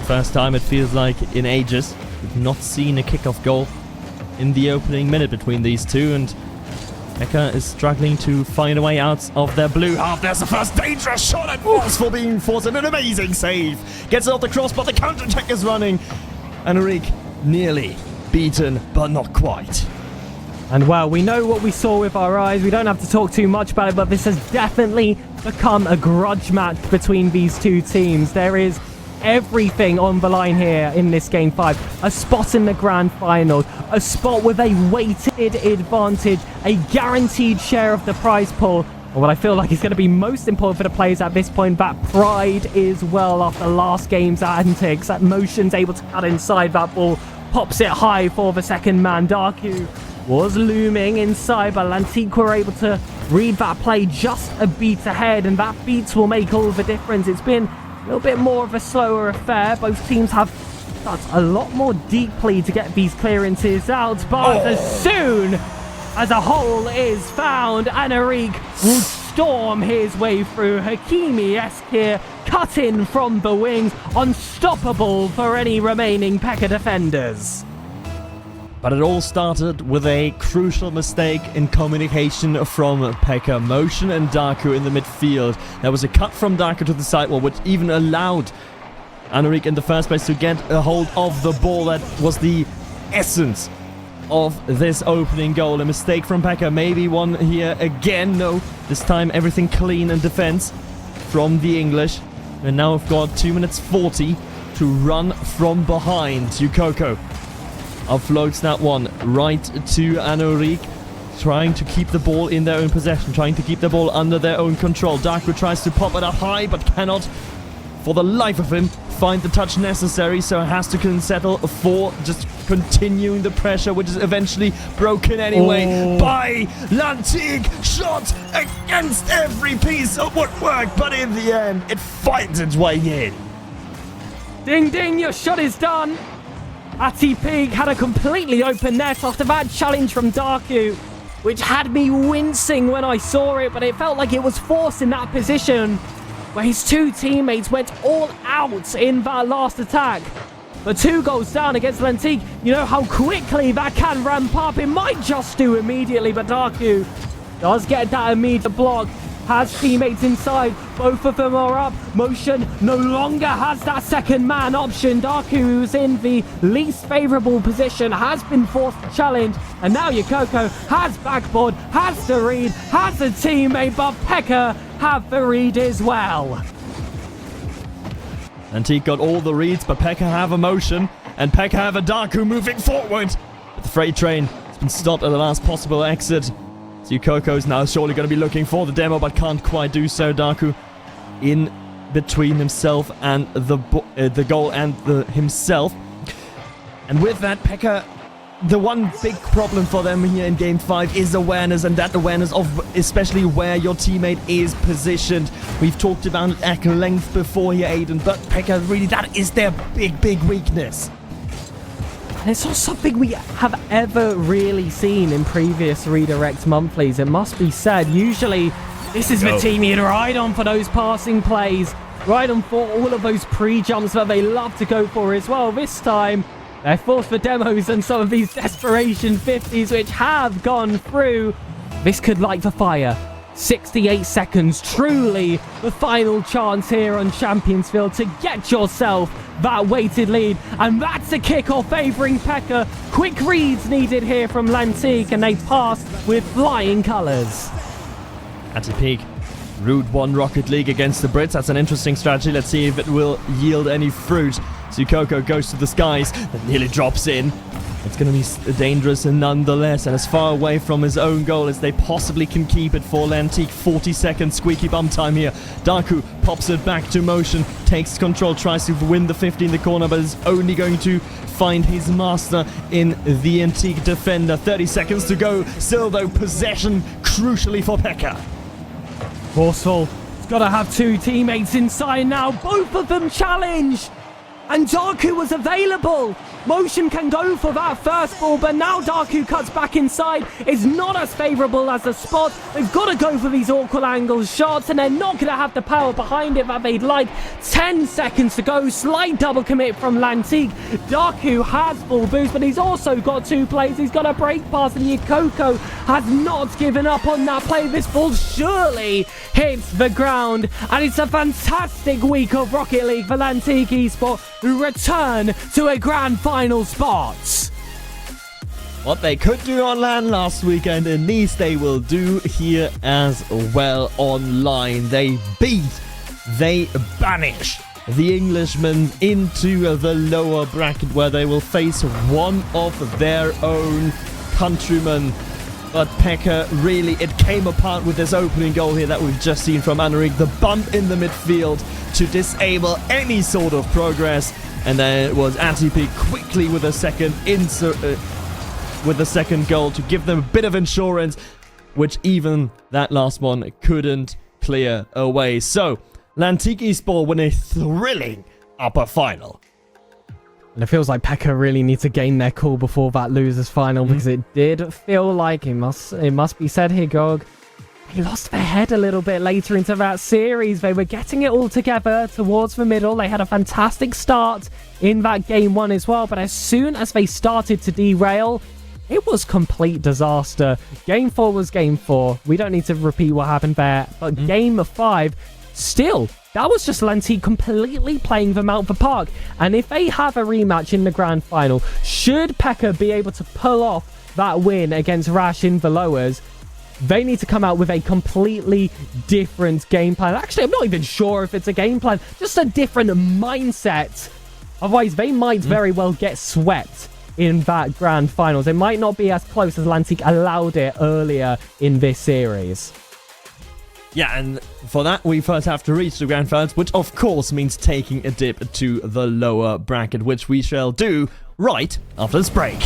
First time, it feels like, in ages. We've not seen a kickoff goal in the opening minute between these two, and Pekka is struggling to find a way out of their blue half. There's the first dangerous shot and forceful being forced and an amazing save. Gets it off the cross, but the counter-attack is running. And Enrique nearly beaten, but not quite. And well, we know what we saw with our eyes. We don't have to talk too much about it, but this has definitely become a grudge match between these two teams. There is everything on the line here in this Game 5. A spot in the Grand Final, a spot with a weighted advantage, a guaranteed share of the prize pool. And what I feel like is going to be most important for the players at this point, that pride as well after last game's antics. That Motion's able to cut inside that ball, pops it high for the second man. Darku was looming inside, but Lantique were able to read that play just a beat ahead, and that beat will make all the difference. It's been a little bit more of a slower affair. Both teams have dug a lot more deeply to get these clearances out, but as soon as a hole is found, and Enrique will storm his way through. Hakimi-esque here, cut in from the wings, unstoppable for any remaining Pekka defenders. But it all started with a crucial mistake in communication from Pekka. Motion and Darku in the midfield. There was a cut from Darku to the sidewall, which even allowed Enrique in the first place to get a hold of the ball. That was the essence of this opening goal. A mistake from Pekka, maybe one here again. No, this time everything clean in defense from the English. And now we've got 2 minutes 40 to run from behind. Yukoko offloads that one right to Enrique, trying to keep the ball in their own possession, trying to keep the ball under their own control. Darko tries to pop it up high, but cannot, for the life of him, find the touch necessary, so has to settle for just continuing the pressure, which is eventually broken anyway by Lantique. Shot against every piece of woodwork, but in the end, it finds its way in. Ding ding, your shot is done. Atty Pig had a completely open net after that challenge from Darku, which had me wincing when I saw it, but it felt like it was forced in that position where his two teammates went all out in that last attack. But 2 goals down against Lantique, you know how quickly that can ramp up. It might just do immediately, but Darku does get that immediate block. Has teammates inside, both of them are up. Motion no longer has that second man option. Darku, who's in the least favourable position, has been forced to challenge. And now Yukoko has backboard, has the read, has a teammate, but Pekka have the read as well. Lantique got all the reads, but Pekka have a motion, and Pekka have a Darku moving forward. But the freight train has been stopped at the last possible exit. So Yukoko's now surely going to be looking for the demo, but can't quite do so. Darku in between himself and the goal and himself. And with that, Pekka, the one big problem for them here in Game 5 is awareness, and that awareness of especially where your teammate is positioned. We've talked about it at length before here, Aiden, but Pekka, really, that is their big weakness. And it's not something we have ever really seen in previous Redirect monthlies, it must be said. Usually, this is the team you'd ride on for those passing plays, ride on for all of those pre-jumps that they love to go for as well. This time, they're forced for demos and some of these desperation 50s which have gone through. This could light the fire. 68 seconds, truly the final chance here on Champions Field to get yourself that weighted lead, and that's a kickoff favouring Pekka. Quick reads needed here from Lantique, and they pass with flying colours. Atty Pig, Route 1 Rocket League against the Brits. That's an interesting strategy. Let's see if it will yield any fruit. Sukoko goes to the skies and nearly drops in. It's going to be dangerous nonetheless, and as far away from his own goal as they possibly can keep it for Lantique. 40 seconds squeaky bum time here. Darku pops it back to Motion, takes control, tries to win the 50 in the corner, but is only going to find his master in the Antique defender. 30 seconds to go. Still, though, possession crucially for Pekka. Forceful. He's got to have 2 teammates inside now. Both of them challenge. And Darku was available. Motion can go for that first ball, but now Darku cuts back inside. It's not as favourable as the spot. They've got to go for these awkward angle shots, and they're not going to have the power behind it that they'd like. 10 seconds to go. Slight double commit from Lantique. Darku has full boost, but he's also got 2 plays. He's got a break pass, and Yokoko has not given up on that play. This ball surely hits the ground, and it's a fantastic week of Rocket League for Lantique Esport, who return to a grand final spot. What they could do on LAN last weekend in Nice, they will do here as well online. They banish the Englishmen into the lower bracket, where they will face one of their own countrymen. But pekka, really, it came apart with this opening goal here that we've just seen from Anrik. The bump in the midfield to disable any sort of progress. And then it was ATP quickly with a second goal to give them a bit of insurance, which even that last one couldn't clear away. So, Lantique Esport win a thrilling upper final. And it feels like pekka really need to gain their cool before that losers final, because it did feel like, it must be said here, Gog, they lost their head a little bit later into that series. They were getting it all together towards the middle. They had a fantastic start in that game 1 as well, but as soon as they started to derail, it was complete disaster. Game 4 was game 4. We don't need to repeat what happened there, but game 5, still, that was just Lantique completely playing them out the park. And if they have a rematch in the grand final, should pekka be able to pull off that win against RASH in the lowers, they need to come out with a completely different game plan. Actually, I'm not even sure if it's a game plan, just a different mindset. Otherwise, they might very well get swept in that grand finals. It might not be as close as Lantique allowed it earlier in this series. Yeah, and for that, we first have to reach the grand finals, which of course means taking a dip to the lower bracket, which we shall do right after this break.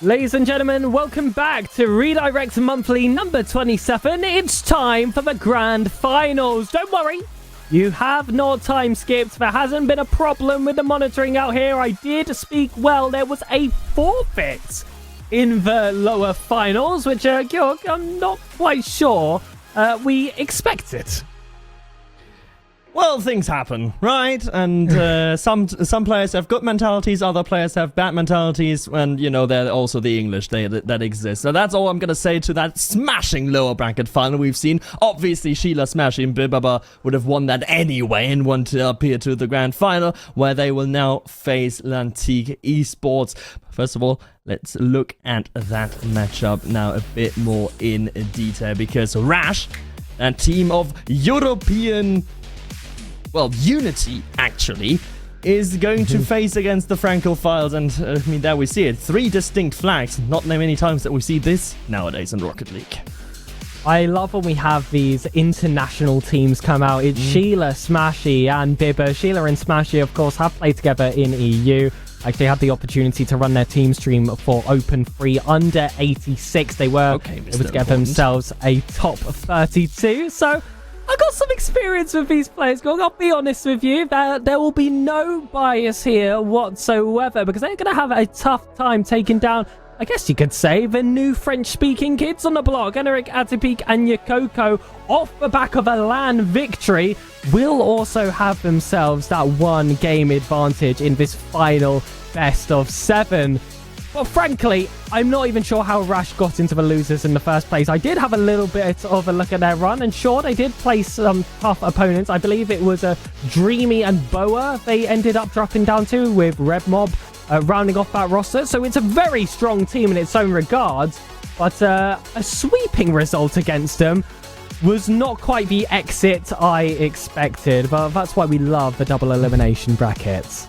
Ladies and gentlemen, welcome back to Redirect Monthly number 27. It's time for the Grand Finals. Don't worry, you have not time skipped. There hasn't been a problem with the monitoring out here. I did speak well. There was a forfeit in the lower finals, which, Georg, I'm not quite sure we expected. Well, things happen, right? And some players have good mentalities, other players have bad mentalities, and, you know, they're also the English that exist. So that's all I'm going to say to that smashing lower bracket final we've seen. Obviously, Sheila smashing Bibaba would have won that anyway and won to appear to the grand final, where they will now face Lantique Esports. First of all, let's look at that matchup now a bit more in detail, because RASH, a team of European... well, Unity, actually, is going to face against the Francophiles, and I mean, there we see it. 3 distinct flags. Not many times that we see this nowadays in Rocket League. I love when we have these international teams come out. It's Sheila, Smashy, and Bibba. Sheila and Smashy, of course, have played together in EU. Actually had the opportunity to run their team stream for Open Free under 86. They were able to get themselves a top 32. So... I got some experience with these players, Gog. I'll be honest with you. There will be no bias here whatsoever, because they're going to have a tough time taking down, I guess you could say, the new French-speaking kids on the block. Enric, Atipik, and Yakoko, off the back of a LAN victory, will also have themselves that 1 game advantage in this final best of 7. But frankly, I'm not even sure how RASH got into the losers in the first place. I did have a little bit of a look at their run, and sure, they did play some tough opponents. I believe it was Dreamy and Boa they ended up dropping down to, with Red Mob rounding off that roster. So it's a very strong team in its own regards, but a sweeping result against them was not quite the exit I expected. But that's why we love the double elimination brackets.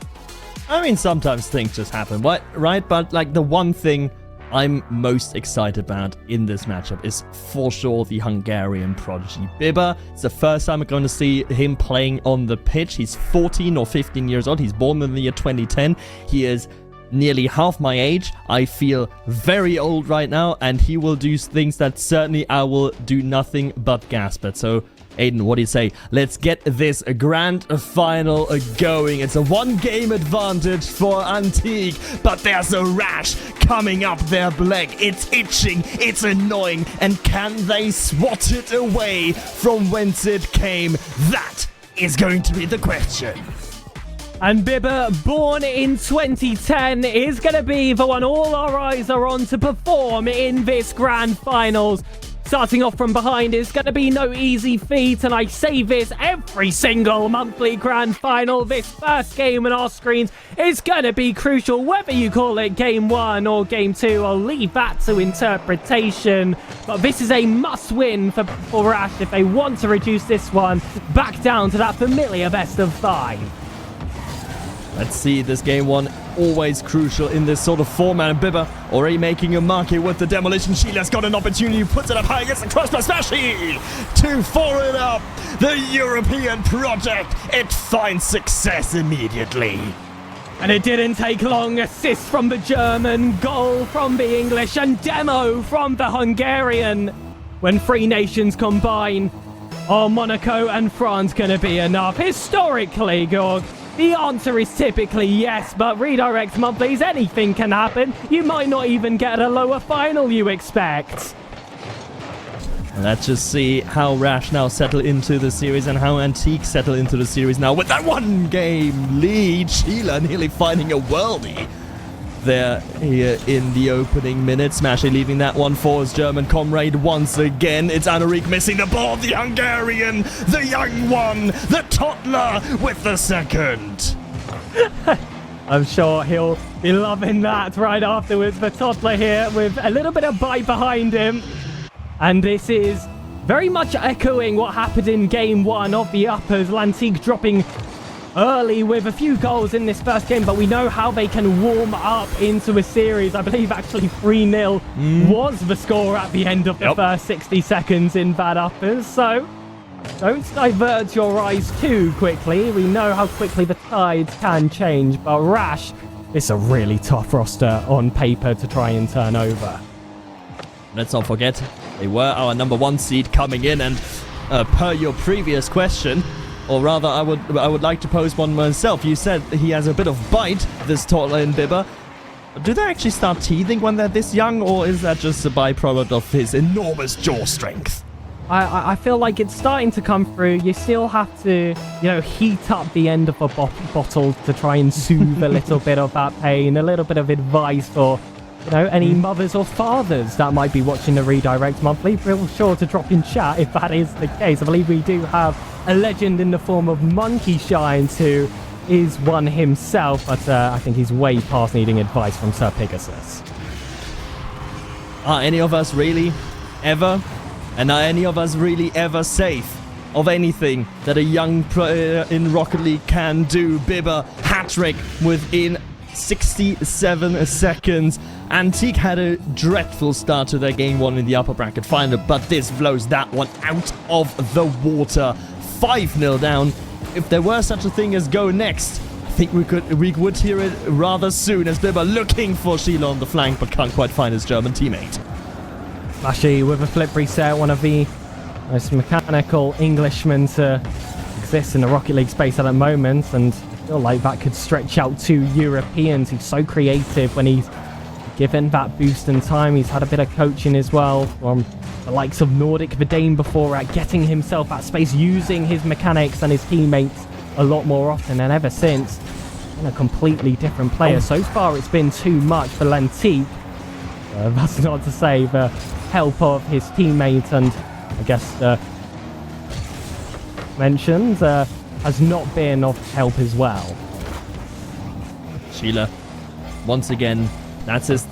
I mean, sometimes things just happen, right? But, like, the one thing I'm most excited about in this matchup is, for sure, the Hungarian prodigy. Bibba, it's the first time we're going to see him playing on the pitch. He's 14 or 15 years old. He's born in the year 2010. He is nearly half my age. I feel very old right now, and he will do things that certainly I will do nothing but gasp at. So... Aiden, what do you say? Let's get this grand final going. It's a 1-game advantage for Antique, but there's a RASH coming up their leg. It's itching, it's annoying, and can they swat it away from whence it came? That is going to be the question. And Bibba, born in 2010, is going to be the one all our eyes are on to perform in this grand finals. Starting off from behind is going to be no easy feat, and I say this every single monthly grand final. This first game on our screens is going to be crucial, whether you call it game 1 or game 2. I'll leave that to interpretation, but this is a must-win for RASH if they want to reduce this one back down to that familiar best of 5. Let's see, this game 1 always crucial in this sort of format. Bibba already making a mark here with the demolition. Sheila's got an opportunity, puts it up high, gets the cross by Smashy to follow it up. The European project, it finds success immediately. And it didn't take long. Assist from the German, goal from the English, and demo from the Hungarian. When 3 nations combine, are Monaco and France going to be enough? Historically, Georg, the answer is typically yes, but Redirect Monthlies, anything can happen. You might not even get a lower final you expect. Let's just see how RASH now settle into the series and how Antique settle into the series now with that 1-game lead. Sheila nearly finding a worldie there here in the opening minutes. Smashy leaving that one for his German comrade once again. It's Enric missing the ball. The Hungarian, the young one, the toddler with the second. I'm sure he'll be loving that right afterwards. The toddler here with a little bit of bite behind him. And this is very much echoing what happened in game 1 of the uppers. Lantique dropping early with a few goals in this first game, but we know how they can warm up into a series. I believe actually 3-0 was the score at the end of the first 60 seconds in that uppers. So don't divert your eyes too quickly. We know how quickly the tides can change, but RASH It's a really tough roster on paper to try and turn over. Let's not forget, they were our number 1 seed coming in, and per your previous question, or rather I would like to pose one myself. You said he has a bit of bite, this Tortlain Bibber. Do they actually start teething when they're this young, or is that just a byproduct of his enormous jaw strength? I feel like it's starting to come through. You still have to, heat up the end of a bottle to try and soothe a little bit of that pain, a little bit of advice for, any mothers or fathers that might be watching the Redirect Monthly. Feel sure to drop in chat if that is the case. I believe we do have a legend in the form of Monkey Shines, who is one himself, but I think he's way past needing advice from Sir Pegasus. Are any of us really ever, and are any of us really ever safe of anything that a young player in Rocket League can do? Bibber, hat-trick within 67 seconds. Antique had a dreadful start to their game 1 in the upper bracket final, but this blows that one out of the water. 5-0 down. If there were such a thing as go next, I think we would hear it rather soon, as Bibber looking for Sheila on the flank, but can't quite find his German teammate. Flashy with a flip reset, one of the most mechanical Englishmen to exist in the Rocket League space at the moment, and I feel like that could stretch out to Europeans. He's so creative when he's given that boost in time. He's had a bit of coaching as well from the likes of Nordic Vidane before at getting himself that space, using his mechanics and his teammates a lot more often, and ever since, been a completely different player. So far it's been too much for Lentique. That's not to say the help of his teammates, and I guess mentioned has not been of help as well. Sheila, once again, that's his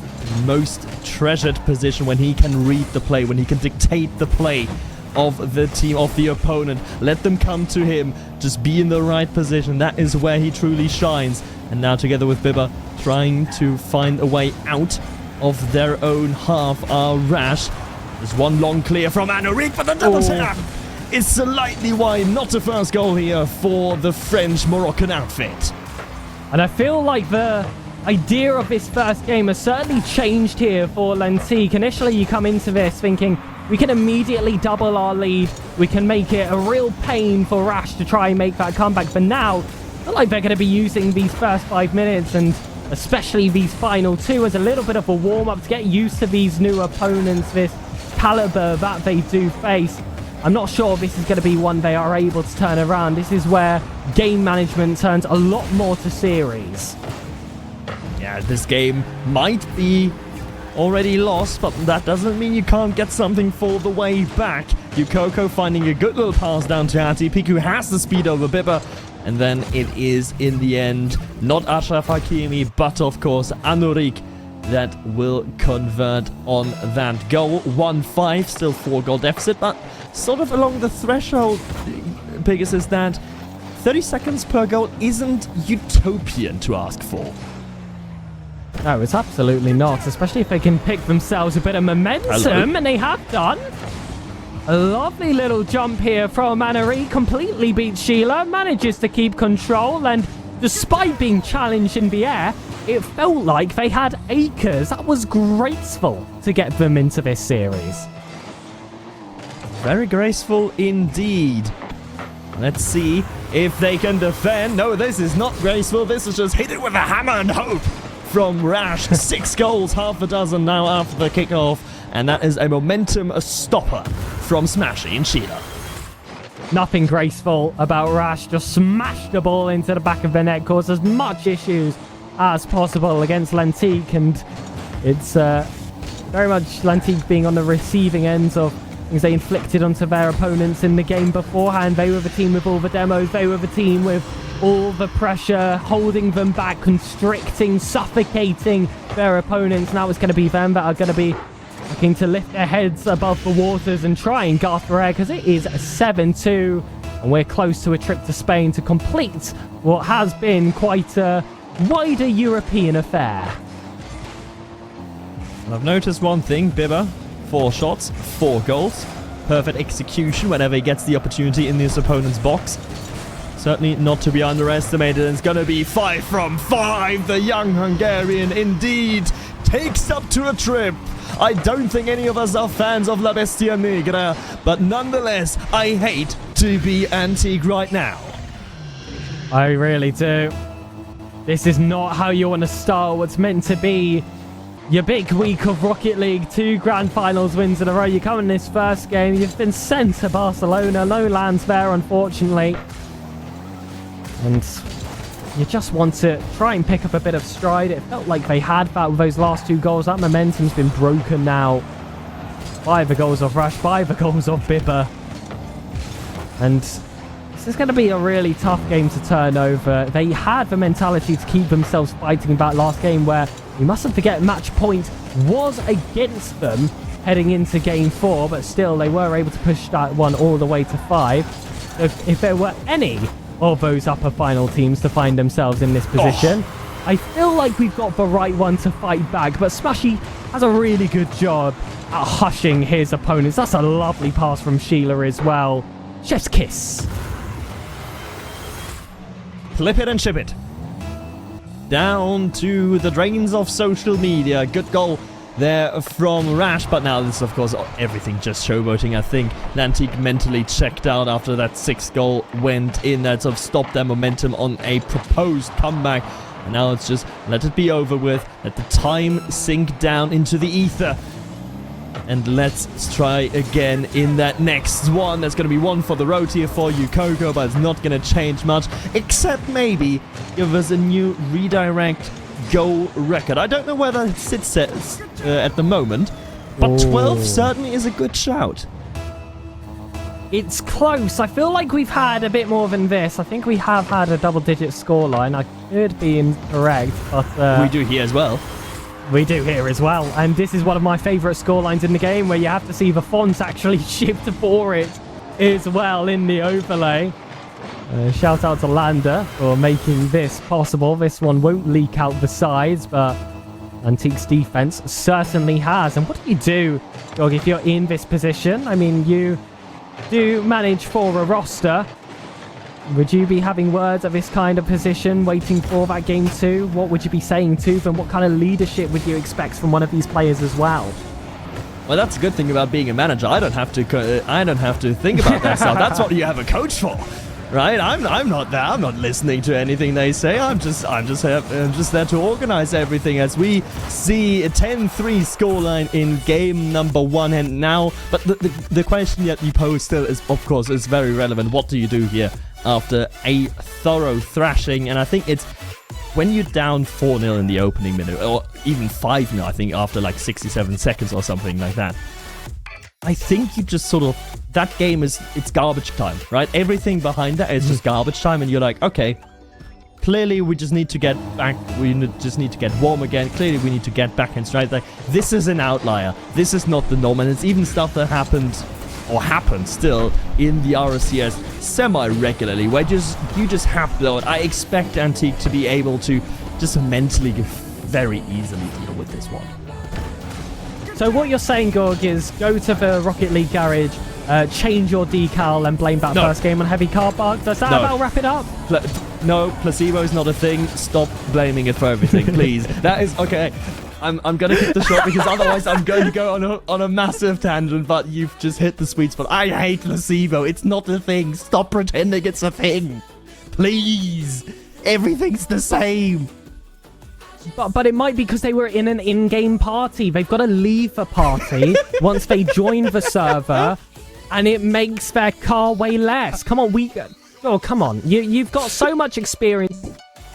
most treasured position, when he can read the play, when he can dictate the play of the team, of the opponent. Let them come to him, just be in the right position. That is where he truly shines. And now together with Bibber, trying to find a way out of their own half are RASH. There's one long clear from Anorik, but the double tap is slightly wide. Not a first goal here for the French Moroccan outfit. And I feel like the idea of this first game has certainly changed here for Lentique. Initially, you come into this thinking we can immediately double our lead. We can make it a real pain for RASH to try and make that comeback. But now, I feel like they're going to be using these first 5 minutes, and especially these final 2, as a little bit of a warm-up to get used to these new opponents, this caliber that they do face. I'm not sure this is going to be one they are able to turn around. This is where game management turns a lot more to series. Yeah, this game might be already lost, but that doesn't mean you can't get something for the way back. Yukoko finding a good little pass down to Atipik, who has the speed over Bibber. And then it is, in the end, not Ashraf Hakimi, but of course Anorik that will convert on that goal. 1-5, still 4-goal deficit, but sort of along the threshold, Pegasus, that 30 seconds per goal isn't utopian to ask for. No, it's absolutely not, especially if they can pick themselves a bit of momentum, and they have done. A lovely little jump here from Manari, completely beats Sheila, manages to keep control, and despite being challenged in the air, it felt like they had acres. That was graceful to get them into this series. Very graceful indeed. Let's see if they can defend. No, this is not graceful. This is just hit it with a hammer and hope from RASH. 6 goals, half a dozen now after the kickoff. And that is a momentum stopper from Smashy and Sheila. Nothing graceful about RASH. Just smashed the ball into the back of the net, caused as much issues as possible against Lentique. And it's very much Lentique being on the receiving ends of things they inflicted onto their opponents in the game beforehand. They were the team with all the demos. They were the team with all the pressure, holding them back, constricting, suffocating their opponents. Now it's going to be them that are going to be looking to lift their heads above the waters and try and gasp for air, because it is 7-2, and we're close to a trip to Spain to complete what has been quite a wider European affair. And I've noticed one thing, Bibber, 4 shots, 4 goals. Perfect execution whenever he gets the opportunity in his opponent's box. certainly not to be underestimated. It's going to be 5 from 5. The young Hungarian indeed takes up to a trip. I don't think any of us are fans of La Bestia Negra, but nonetheless, I hate to be Antique right now. I really do. This is not how you want to start what's meant to be your big week of Rocket League. 2 grand finals wins in a row. You come in this first game, you've been sent to Barcelona. No lands there, unfortunately. And you just want to try and pick up a bit of stride. It felt like they had that with those last 2 goals. That momentum's been broken now by the goals of RASH, by the goals of Bibba. And this is going to be a really tough game to turn over. They had the mentality to keep themselves fighting that last game, where we mustn't forget match point was against them heading into game 4, but still they were able to push that one all the way to 5. So if there were any of those upper final teams to find themselves in this position, I feel like we've got the right one to fight back, but Smashy has a really good job at hushing his opponents. That's a lovely pass from Sheila as well. Chef's kiss. Flip it and ship it. Down to the drains of social media. Good goal there from RASH, but now this is, of course, everything just showboating. I think Lantique mentally checked out after that 6th goal went in. That sort of stopped their momentum on a proposed comeback. And now it's just let it be over with. Let the time sink down into the ether. And let's try again in that next one. There's going to be one for the road here for you, Coco, but it's not going to change much, except maybe give us a new redirect goal record. I don't know where that sits at the moment, but 12 certainly is a good shout. It's close. I feel like we've had a bit more than this. I think we have had a double-digit scoreline. I could be incorrect, but we do here as well. We do here as well, and this is one of my favourite scorelines in the game, where you have to see the fonts actually shift for it as well in the overlay. Shout out to Lander for making this possible. This one won't leak out the sides, but Antique's defense certainly has. And what do, Dog, if you're in this position? I mean, you do manage for a roster. Would you be having words of this kind of position, waiting for that game 2? What would you be saying to them? What kind of leadership would you expect from one of these players as well? Well, that's a good thing about being a manager. I don't have to think about that stuff. That's what you have a coach for, right? I'm not there. I'm not listening to anything they say. I'm just there to organize everything, as we see a 10-3 scoreline in game number 1. And now, but the question that you pose still is, of course, is very relevant. What do you do here after a thorough thrashing? And I think it's when you're down 4-0 in the opening minute, or even 5-0, I think, after like 67 seconds or something like that, I think you just sort of, that game it's garbage time, right? Everything behind that is just garbage time, and you're like, okay, clearly we just need to get back, just need to get warm again. Clearly we need to get back in stride. Like, this is an outlier. This is not the norm, and it's even stuff that happens still in the RSCS semi-regularly, where you just have to, I expect Antique to be able to just mentally very easily deal with this one. So what you're saying, Gorg, is go to the Rocket League garage, change your decal, and blame that first game on heavy car park. Does that about wrap it up? No, placebo is not a thing. Stop blaming it for everything, please. That is okay. I'm going to hit the shot, because otherwise I'm going to go on a massive tangent, but you've just hit the sweet spot. I hate placebo. It's not a thing. Stop pretending it's a thing. Please. Everything's the same. But it might be because they were in an in-game party. They've got to leave the party once they join the server, and it makes their car weigh less. Come on, come on. You've got so much experience.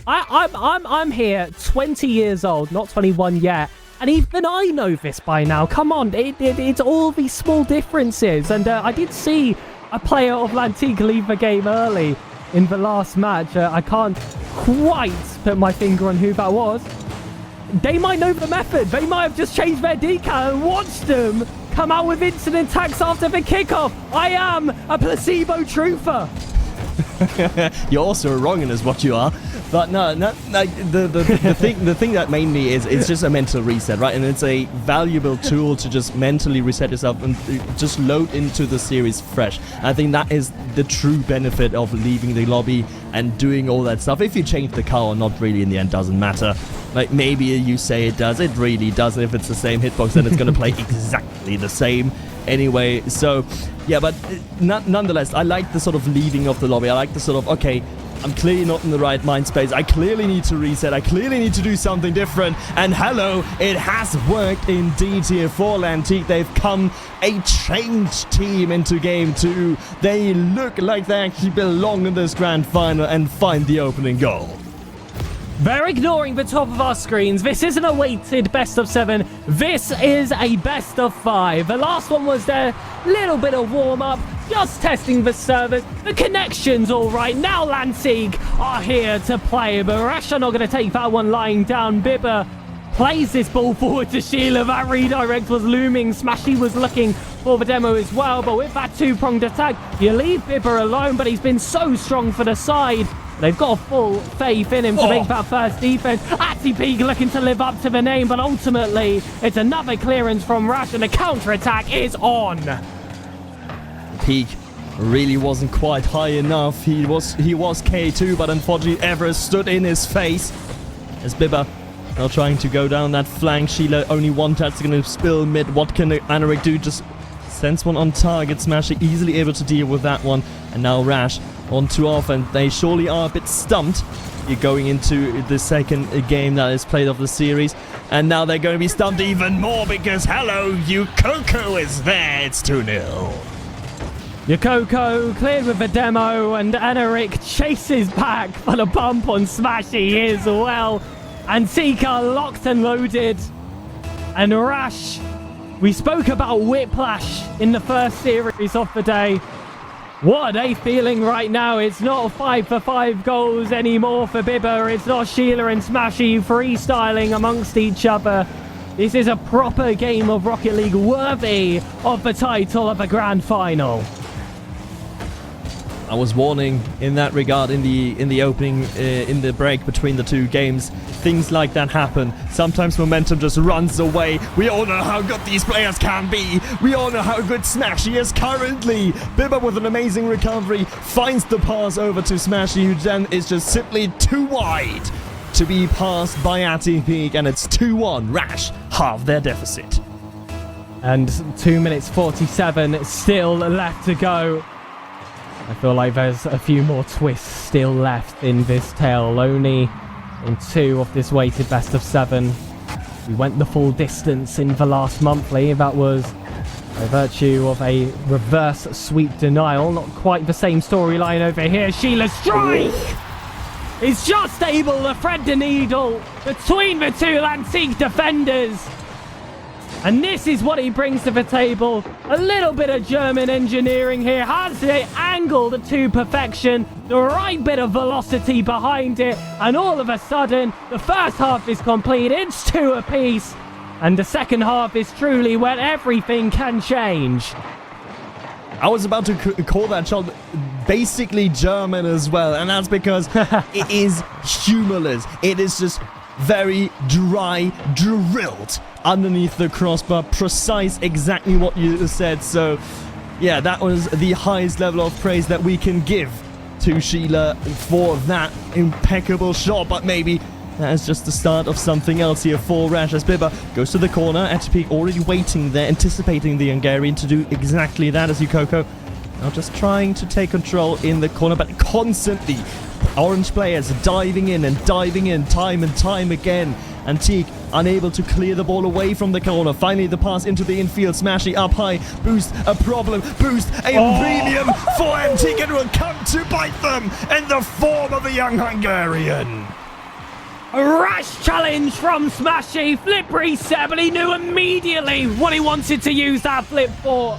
I'm here, 20 years old, not 21 yet, and even I know this by now. Come on, it's all these small differences. And I did see a player of Lantique leave the game early in the last match. I can't quite put my finger on who that was. They might know the method. They might have just changed their decal and watched them come out with instant attacks after the kickoff. I am a placebo truther. You're also wrong in is what you are. But no, the thing that mainly is, it's just a mental reset, right? And it's a valuable tool to just mentally reset yourself and just load into the series fresh. I think that is the true benefit of leaving the lobby and doing all that stuff. If you change the car or not, really in the end doesn't matter. Like, maybe you say it does, it really doesn't. If it's the same hitbox, then it's going to play exactly the same anyway. So yeah, but nonetheless, I like the sort of leaving of the lobby. I like the sort of, okay, I'm clearly not in the right mind space. I clearly need to reset. I clearly need to do something different. And hello, it has worked indeed here for Lantique. They've come a changed team into game 2. They look like they actually belong in this grand final and find the opening goal. They're ignoring the top of our screens. This isn't a weighted best of 7. This is a best of 5. The last one was their little bit of warm-up, just testing the servers. The connection's all right. Now Lantique are here to play, but RASH are not going to take that one lying down. Bibba plays this ball forward to Sheila. That redirect was looming. Smashy was looking for the demo as well, but with that two-pronged attack, you leave Bibba alone, but he's been so strong for the side. They've got a full faith in him to make that first defense. Peak looking to live up to the name, but ultimately it's another clearance from RASH and the counter-attack is on. Peak really wasn't quite high enough. He was K2, but unfortunately Everest stood in his face. As Bibba now trying to go down that flank. Sheila only one touch, going to spill mid. What can Anorik do? Just sends one on target. Smashy easily able to deal with that one. And now RASH on 2 off, and they surely are a bit stumped. You're going into the second game that is played of the series, and now they're going to be stumped even more because hello, Yukoko is there. It's 2-0. Yukoko cleared with the demo, and Anorik chases back for the bump on Smashy as well. And Tika locked and loaded. And RASH, we spoke about Whiplash in the first series of the day. What are they feeling right now? It's not 5 for 5 goals anymore for Bibba. It's not Sheila and Smashy freestyling amongst each other. This is a proper game of Rocket League worthy of the title of a grand final. I was warning in that regard in the opening, in the break between the two games. Things like that happen. Sometimes momentum just runs away. We all know how good these players can be. We all know how good Smashy is currently. Bibba with an amazing recovery finds the pass over to Smashy, who then is just simply too wide to be passed by Peak, and it's 2-1. RASH halve their deficit. And 2 minutes 47 still left to go. I feel like there's a few more twists still left in this tale. Only in 2 of this weighted best of 7. We went the full distance in the last monthly. That was by virtue of a reverse sweep denial. Not quite the same storyline over here. Sheila strike is just able to thread the needle between the two Lantique defenders. And this is what he brings to the table. A little bit of German engineering here. Has it angled to perfection. The right bit of velocity behind it. And all of a sudden, the first half is complete. It's 2 apiece. And the second half is truly when everything can change. I was about to call that shot basically German as well. And that's because it is humorless. It is just very dry, drilled underneath the crossbar, precise, exactly what you said. So yeah, that was the highest level of praise that we can give to Sheila for that impeccable shot. But maybe that is just the start of something else here for RASH, as Bibba goes to the corner. Peak already waiting there, anticipating the Hungarian to do exactly that, as Yukoko now just trying to take control in the corner, but constantly orange players diving in time and time again. Antique unable to clear the ball away from the corner. Finally the pass into the infield. Smashy up high. Boost a problem. Boost a premium for Antique. It will come to bite them in the form of the young Hungarian. A rash challenge from Smashy. Flip reset, but he knew immediately what he wanted to use that flip for.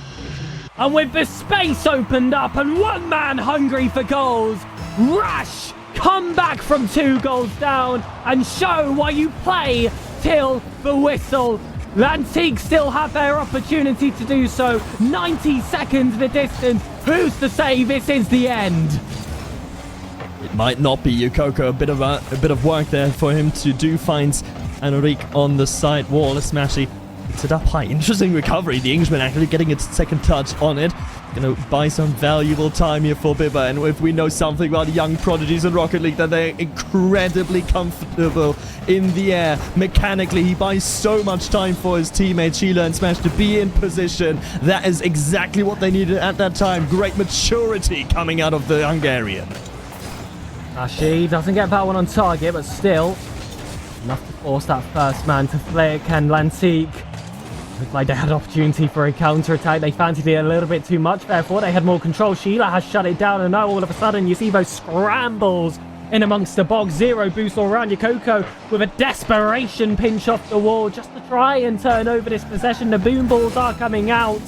And with the space opened up and one man hungry for goals, RASH come back from 2 goals down and show why you play till the whistle. Lantique still have their opportunity to do so. 90 seconds the distance. Who's to say this is the end? It might not be Yukoko. A bit of work there for him to do. Finds Enrique on the side wall. Smashy picks it up high. Interesting recovery. The Englishman actually getting its second touch on it. Gonna buy some valuable time here for Bibba. And if we know something about young prodigies in Rocket League, that they're incredibly comfortable in the air. Mechanically, he buys so much time for his teammates, Sheila and Smash, to be in position. That is exactly what they needed at that time. Great maturity coming out of the Hungarian. Ashi doesn't get that one on target, but still enough to force that first man to flick, and Lantique looked like they had an opportunity for a counter-attack. They fancied it a little bit too much, therefore they had more control. Sheila has shut it down, and now all of a sudden you see those scrambles in amongst the box. Zero boost all around. Yukoko with a desperation pinch off the wall just to try and turn over this possession. The boom balls are coming out.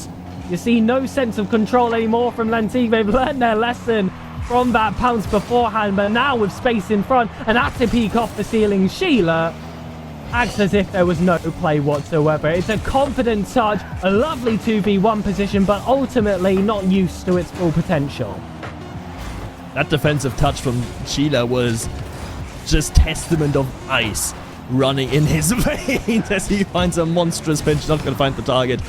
You see no sense of control anymore from Lantique. They've learned their lesson from that pounce beforehand, but now with space in front and at a peak off the ceiling, Sheila acts as if there was no play whatsoever. It's a confident touch, a lovely 2v1 position, but ultimately not used to its full potential. That defensive touch from Sheila was just testament of ice running in his veins as he finds a monstrous pinch. Not going to find the target.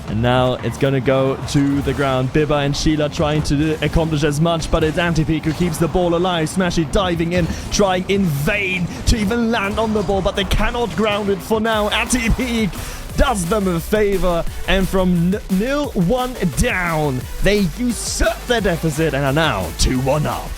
And now it's going to go to the ground. Bibba and Sheila trying to accomplish as much, but it's Antipeak who keeps the ball alive. Smashy diving in, trying in vain to even land on the ball, but they cannot ground it for now. Antipeak does them a favor, and from 0-1 down, they usurp their deficit and are now 2-1 up.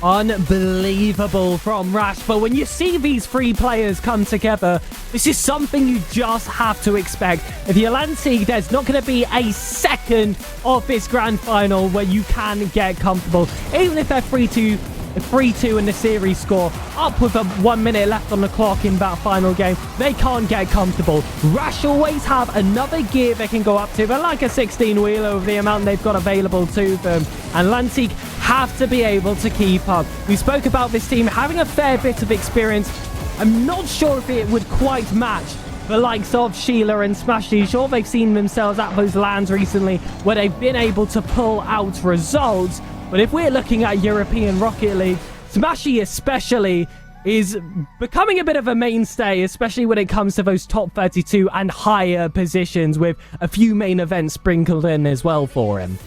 Unbelievable from RASH, but when you see these three players come together, this is something you just have to expect. If you're Lantique, there's not going to be a second of this grand final where you can get comfortable. Even if they're 3-2 in the series score, up with 1 minute left on the clock in that final game, they can't get comfortable. RASH always have another gear they can go up to. They're like a 16-wheeler with the amount they've got available to them, and Lantique have to be able to keep up. We spoke about this team having a fair bit of experience. I'm not sure if it would quite match the likes of Sheila and Smashy. Sure, they've seen themselves at those lands recently where they've been able to pull out results, but if we're looking at European Rocket League, Smashy especially is becoming a bit of a mainstay, especially when it comes to those top 32 and higher positions, with a few main events sprinkled in as well for him.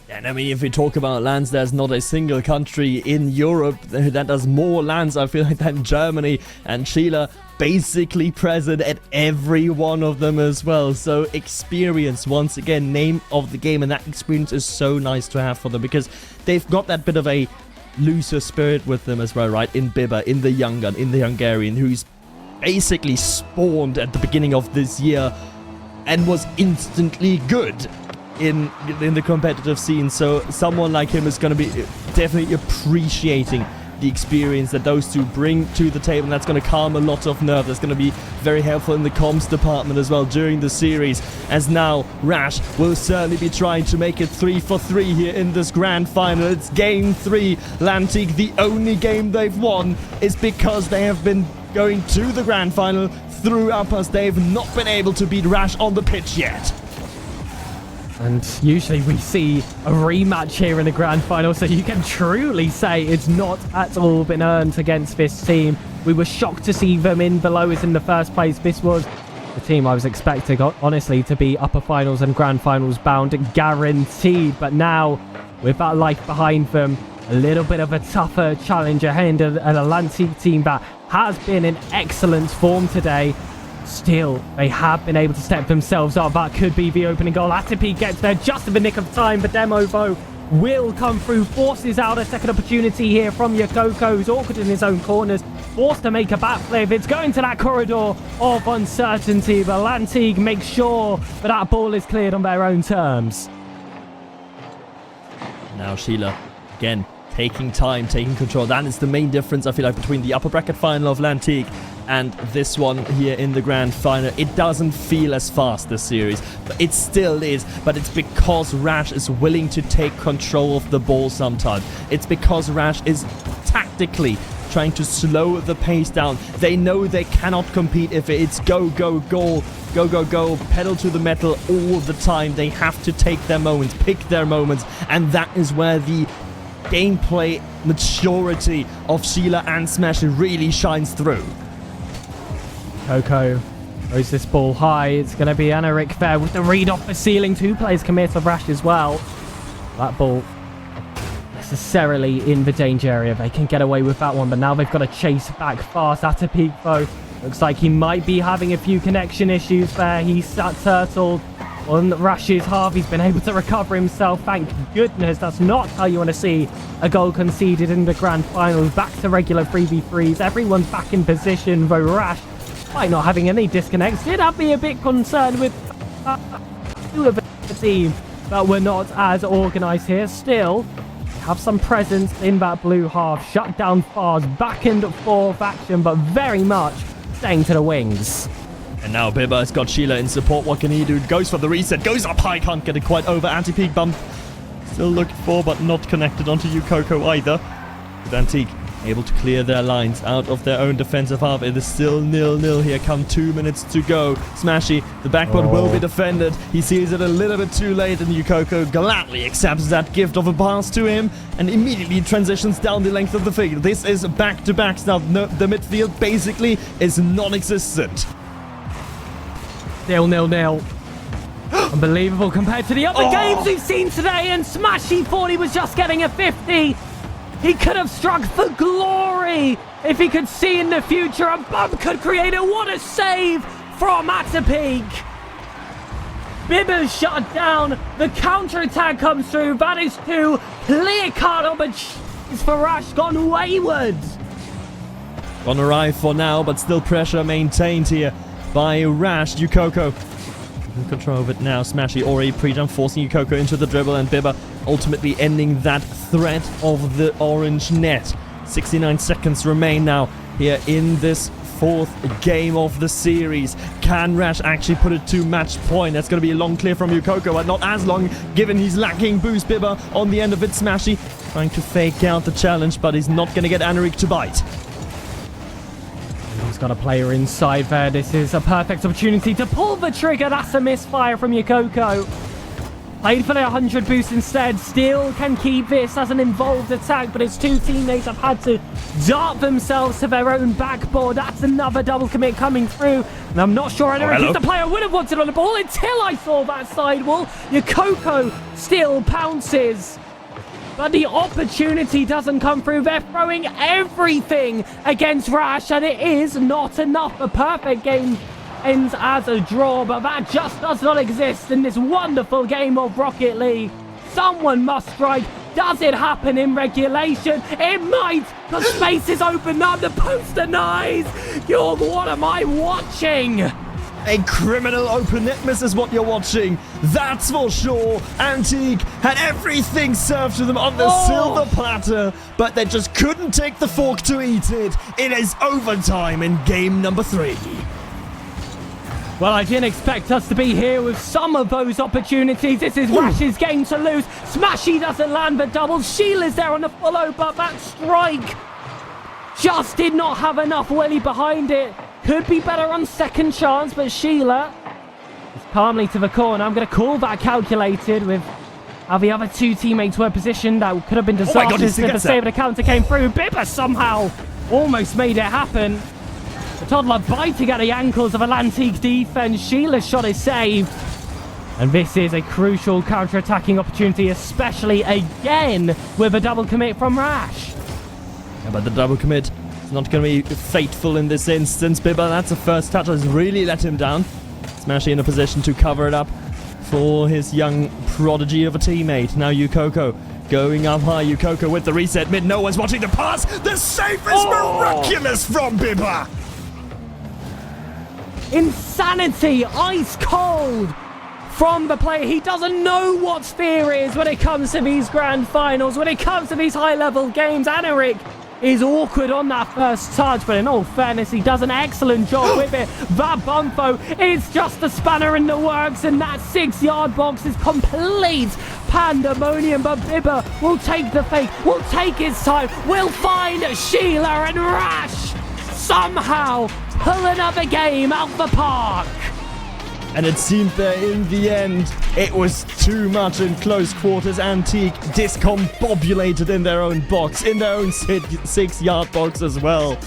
And I mean, if we talk about lands, there's not a single country in Europe that does more lands, I feel like, than Germany. And Sheila basically present at every one of them as well. So experience, once again, name of the game. And that experience is so nice to have for them, because they've got that bit of a looser spirit with them as well, right? In Bibba, in the young gun, in the Hungarian, who's basically spawned at the beginning of this year and was instantly good in the competitive scene. So someone like him is going to be definitely appreciating the experience that those two bring to the table, and that's going to calm a lot of nerve. That's going to be very helpful in the comms department as well during the series, as now RASH will certainly be trying to make it 3 for 3 here in this grand final. It's game 3. Lantique, the only game they've won is because they have been going to the grand final through uppers. They've not been able to beat RASH on the pitch yet. And usually we see a rematch here in the grand final, so you can truly say it's not at all been earned against this team. We were shocked to see them in the lowest in the first place. This was the team I was expecting, honestly, to be upper finals and grand finals bound, guaranteed. But now, with that life behind them, a little bit of a tougher challenge ahead, and a Lantique team that has been in excellent form today. Still, they have been able to step themselves up. That could be the opening goal. Atipi gets there just in the nick of time, but Demovo will come through, forces out a second opportunity here from Yukoko, who's awkward in his own corners, forced to make a backflip. It's going to that corridor of uncertainty, but Lantique makes sure that ball is cleared on their own terms. Now Sheila, again, taking time, taking control. That is the main difference, I feel like, between the upper bracket final of Lantique and this one here in the grand final. It doesn't feel as fast, this series, but it still is. But it's because RASH is willing to take control of the ball sometimes. It's because RASH is tactically trying to slow the pace down. They know they cannot compete if it's go, go, goal, go, go, go, pedal to the metal all the time. They have to take their moments, pick their moments, and that is where the gameplay maturity of Sheila and Smashy really shines through. Coco throws this ball high. It's going to be Anaric there with the read off the ceiling. 2 players commit of RASH as well. That ball necessarily in the danger area. They can get away with that one, but now they've got to chase back fast. At a peak though. Looks like he might be having a few connection issues there. He's sat turtled on RASH's half. He's been able to recover himself. Thank goodness. That's not how you want to see a goal conceded in the grand finals. Back to regular 3v3s. Everyone's back in position, though RASH, despite not having any disconnects, did have me a bit concerned with two of the team that were not as organised here. Still, have some presence in that blue half. Shut down fast, back and forth action, but very much staying to the wings. And now Bibba has got Sheila in support. What can he do? Goes for the reset, goes up high, can't get it quite over. Anti-peak bump, still looking for, but not connected onto Ukoko either. With Antique able to clear their lines out of their own defensive half. It is still 0-0 here. Come 2 minutes to go. Smashy, the backboard will be defended. He sees it a little bit too late, and Ukoko gladly accepts that gift of a pass to him and immediately transitions down the length of the field. This is back-to-backs now. The midfield basically is non-existent. Still 0-0. Unbelievable compared to the other games we've seen today, and Smashy thought he was just getting a 50. He could have struck for glory if he could see in the future. A bump could create it. What a save from Atapeak. Bibba's shut down. The counter-attack comes through. That is 2 clear-cut opportunities for RASH gone wayward. On arrive for now, but still pressure maintained here by RASH. Ukoko in control of it now. Smashy already pre-jump, forcing Ukoko into the dribble, and Bibba ultimately ending that threat of the orange net. 69 seconds remain now here in this 4th game of the series. Can RASH actually put it to match point? That's going to be a long clear from Ukoko, but not as long given he's lacking boost. Bibba on the end of it. Smashy trying to fake out the challenge, but he's not going to get Anaric to bite. He's got a player inside there. This is a perfect opportunity to pull the trigger. That's a misfire from Ukoko. Played for the 100 boost instead. Still can keep this as an involved attack, but his 2 teammates have had to dart themselves to their own backboard. That's another double commit coming through. And I'm not sure if the player would have wanted on the ball until I saw that sidewall. Ukoko still pounces, but the opportunity doesn't come through. They're throwing everything against RASH, and it is not enough. A perfect game ends as a draw, but that just does not exist in this wonderful game of Rocket League. Someone must strike. Does it happen in regulation? It might, because space is opened up. The post denies. What am I watching? A criminal open net miss is what you're watching. That's for sure. Antique had everything served to them on the silver platter, but they just couldn't take the fork to eat it. It is overtime in game number 3. Well, I didn't expect us to be here with some of those opportunities. This is RASH's game to lose. Smashy doesn't land the double. Sheila's there on the follow, but that strike just did not have enough willy behind it. Could be better on second chance, but Sheila is calmly to the corner. I'm going to call that calculated with how the other 2 teammates were positioned. That could have been disastrous if the save of the counter came through. Bibba somehow almost made it happen. The toddler biting at the ankles of a Atlantique defense. Sheila's shot is saved. And this is a crucial counter-attacking opportunity, especially again with a double commit from RASH. Yeah, but the double commit is not going to be fateful in this instance. Bibba, that's the first touch, has really let him down. Smashy in a position to cover it up for his young prodigy of a teammate. Now Ukoko going up high. Ukoko with the reset mid. No one's watching the pass. The save is miraculous from Bibba. Insanity, ice cold from the player. He doesn't know what fear is when it comes to these grand finals, when it comes to these high-level games. Anaric is awkward on that first touch, but in all fairness, he does an excellent job with it. That bumpo is just a spanner in the works, and that 6-yard box is complete pandemonium. But Bibba will take the fake, will take his time, will find Sheila, and RASH somehow pull another game out the park. And it seemed that in the end, it was too much in close quarters. Antique discombobulated in their own box, in their own 6-yard box as well.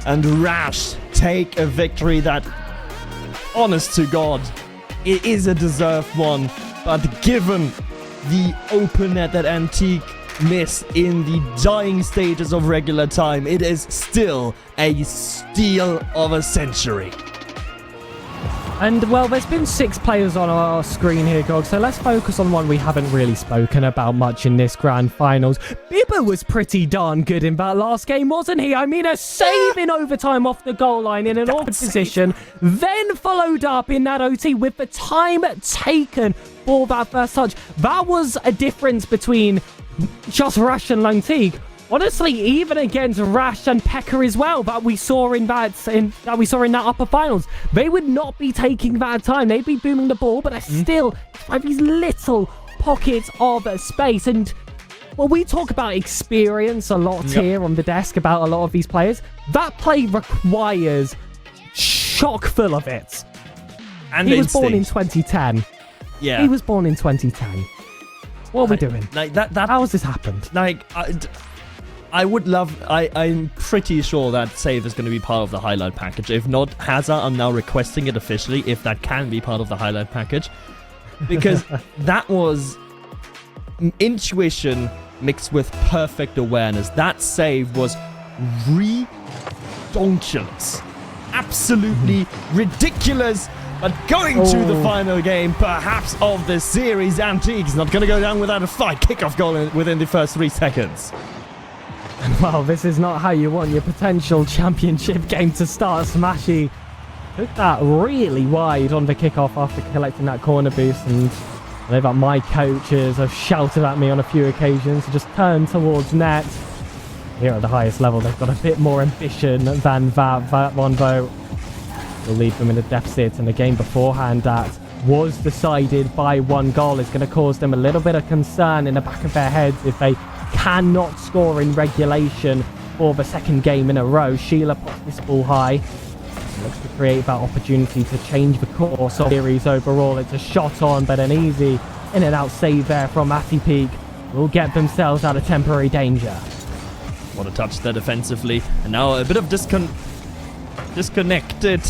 And RASH take a victory that, honest to God, it is a deserved one. But given the open net that Antique missed in the dying stages of regular time, it is still a steal of a century. And, well, there's been 6 players on our screen here, Gog, so let's focus on one we haven't really spoken about much in this grand finals. Bibba was pretty darn good in that last game, wasn't he? I mean, a save in overtime off the goal line in an awkward position, then followed up in that OT with the time taken for that first touch. That was a difference between just RASH and Lantique. Honestly, even against RASH and pekka as well, that we saw in that upper finals, they would not be taking that time. They'd be booming the ball, but they're still by these little pockets of space. And well, we talk about experience a lot here on the desk about a lot of these players. That play requires chock full of it. And he was born in 2010. Yeah, he was born in 2010. What are we doing? Like that. How has this happened? Like. I'm pretty sure that save is going to be part of the highlight package. If not, Hazard, I'm now requesting it officially if that can be part of the highlight package. Because that was intuition mixed with perfect awareness. That save was redonkulous. Absolutely ridiculous. But going to the final game, perhaps of the series, Antique's not going to go down without a fight. Kickoff goal within the first 3 seconds. Well, this is not how you want your potential championship game to start. Smashy took that really wide on the kickoff after collecting that corner boost, and I know that my coaches have shouted at me on a few occasions to just turn towards net. Here at the highest level, they've got a bit more ambition than that. That one, though, will leave them in a deficit, and the game beforehand that was decided by 1 goal is going to cause them a little bit of concern in the back of their heads if they cannot score in regulation for the 2nd game in a row. Sheila puts this ball high, looks to create that opportunity to change the course of the series overall. It's a shot on, but an easy in and out save there from Peak will get themselves out of temporary danger. What a touch there defensively, and now a bit of disconnected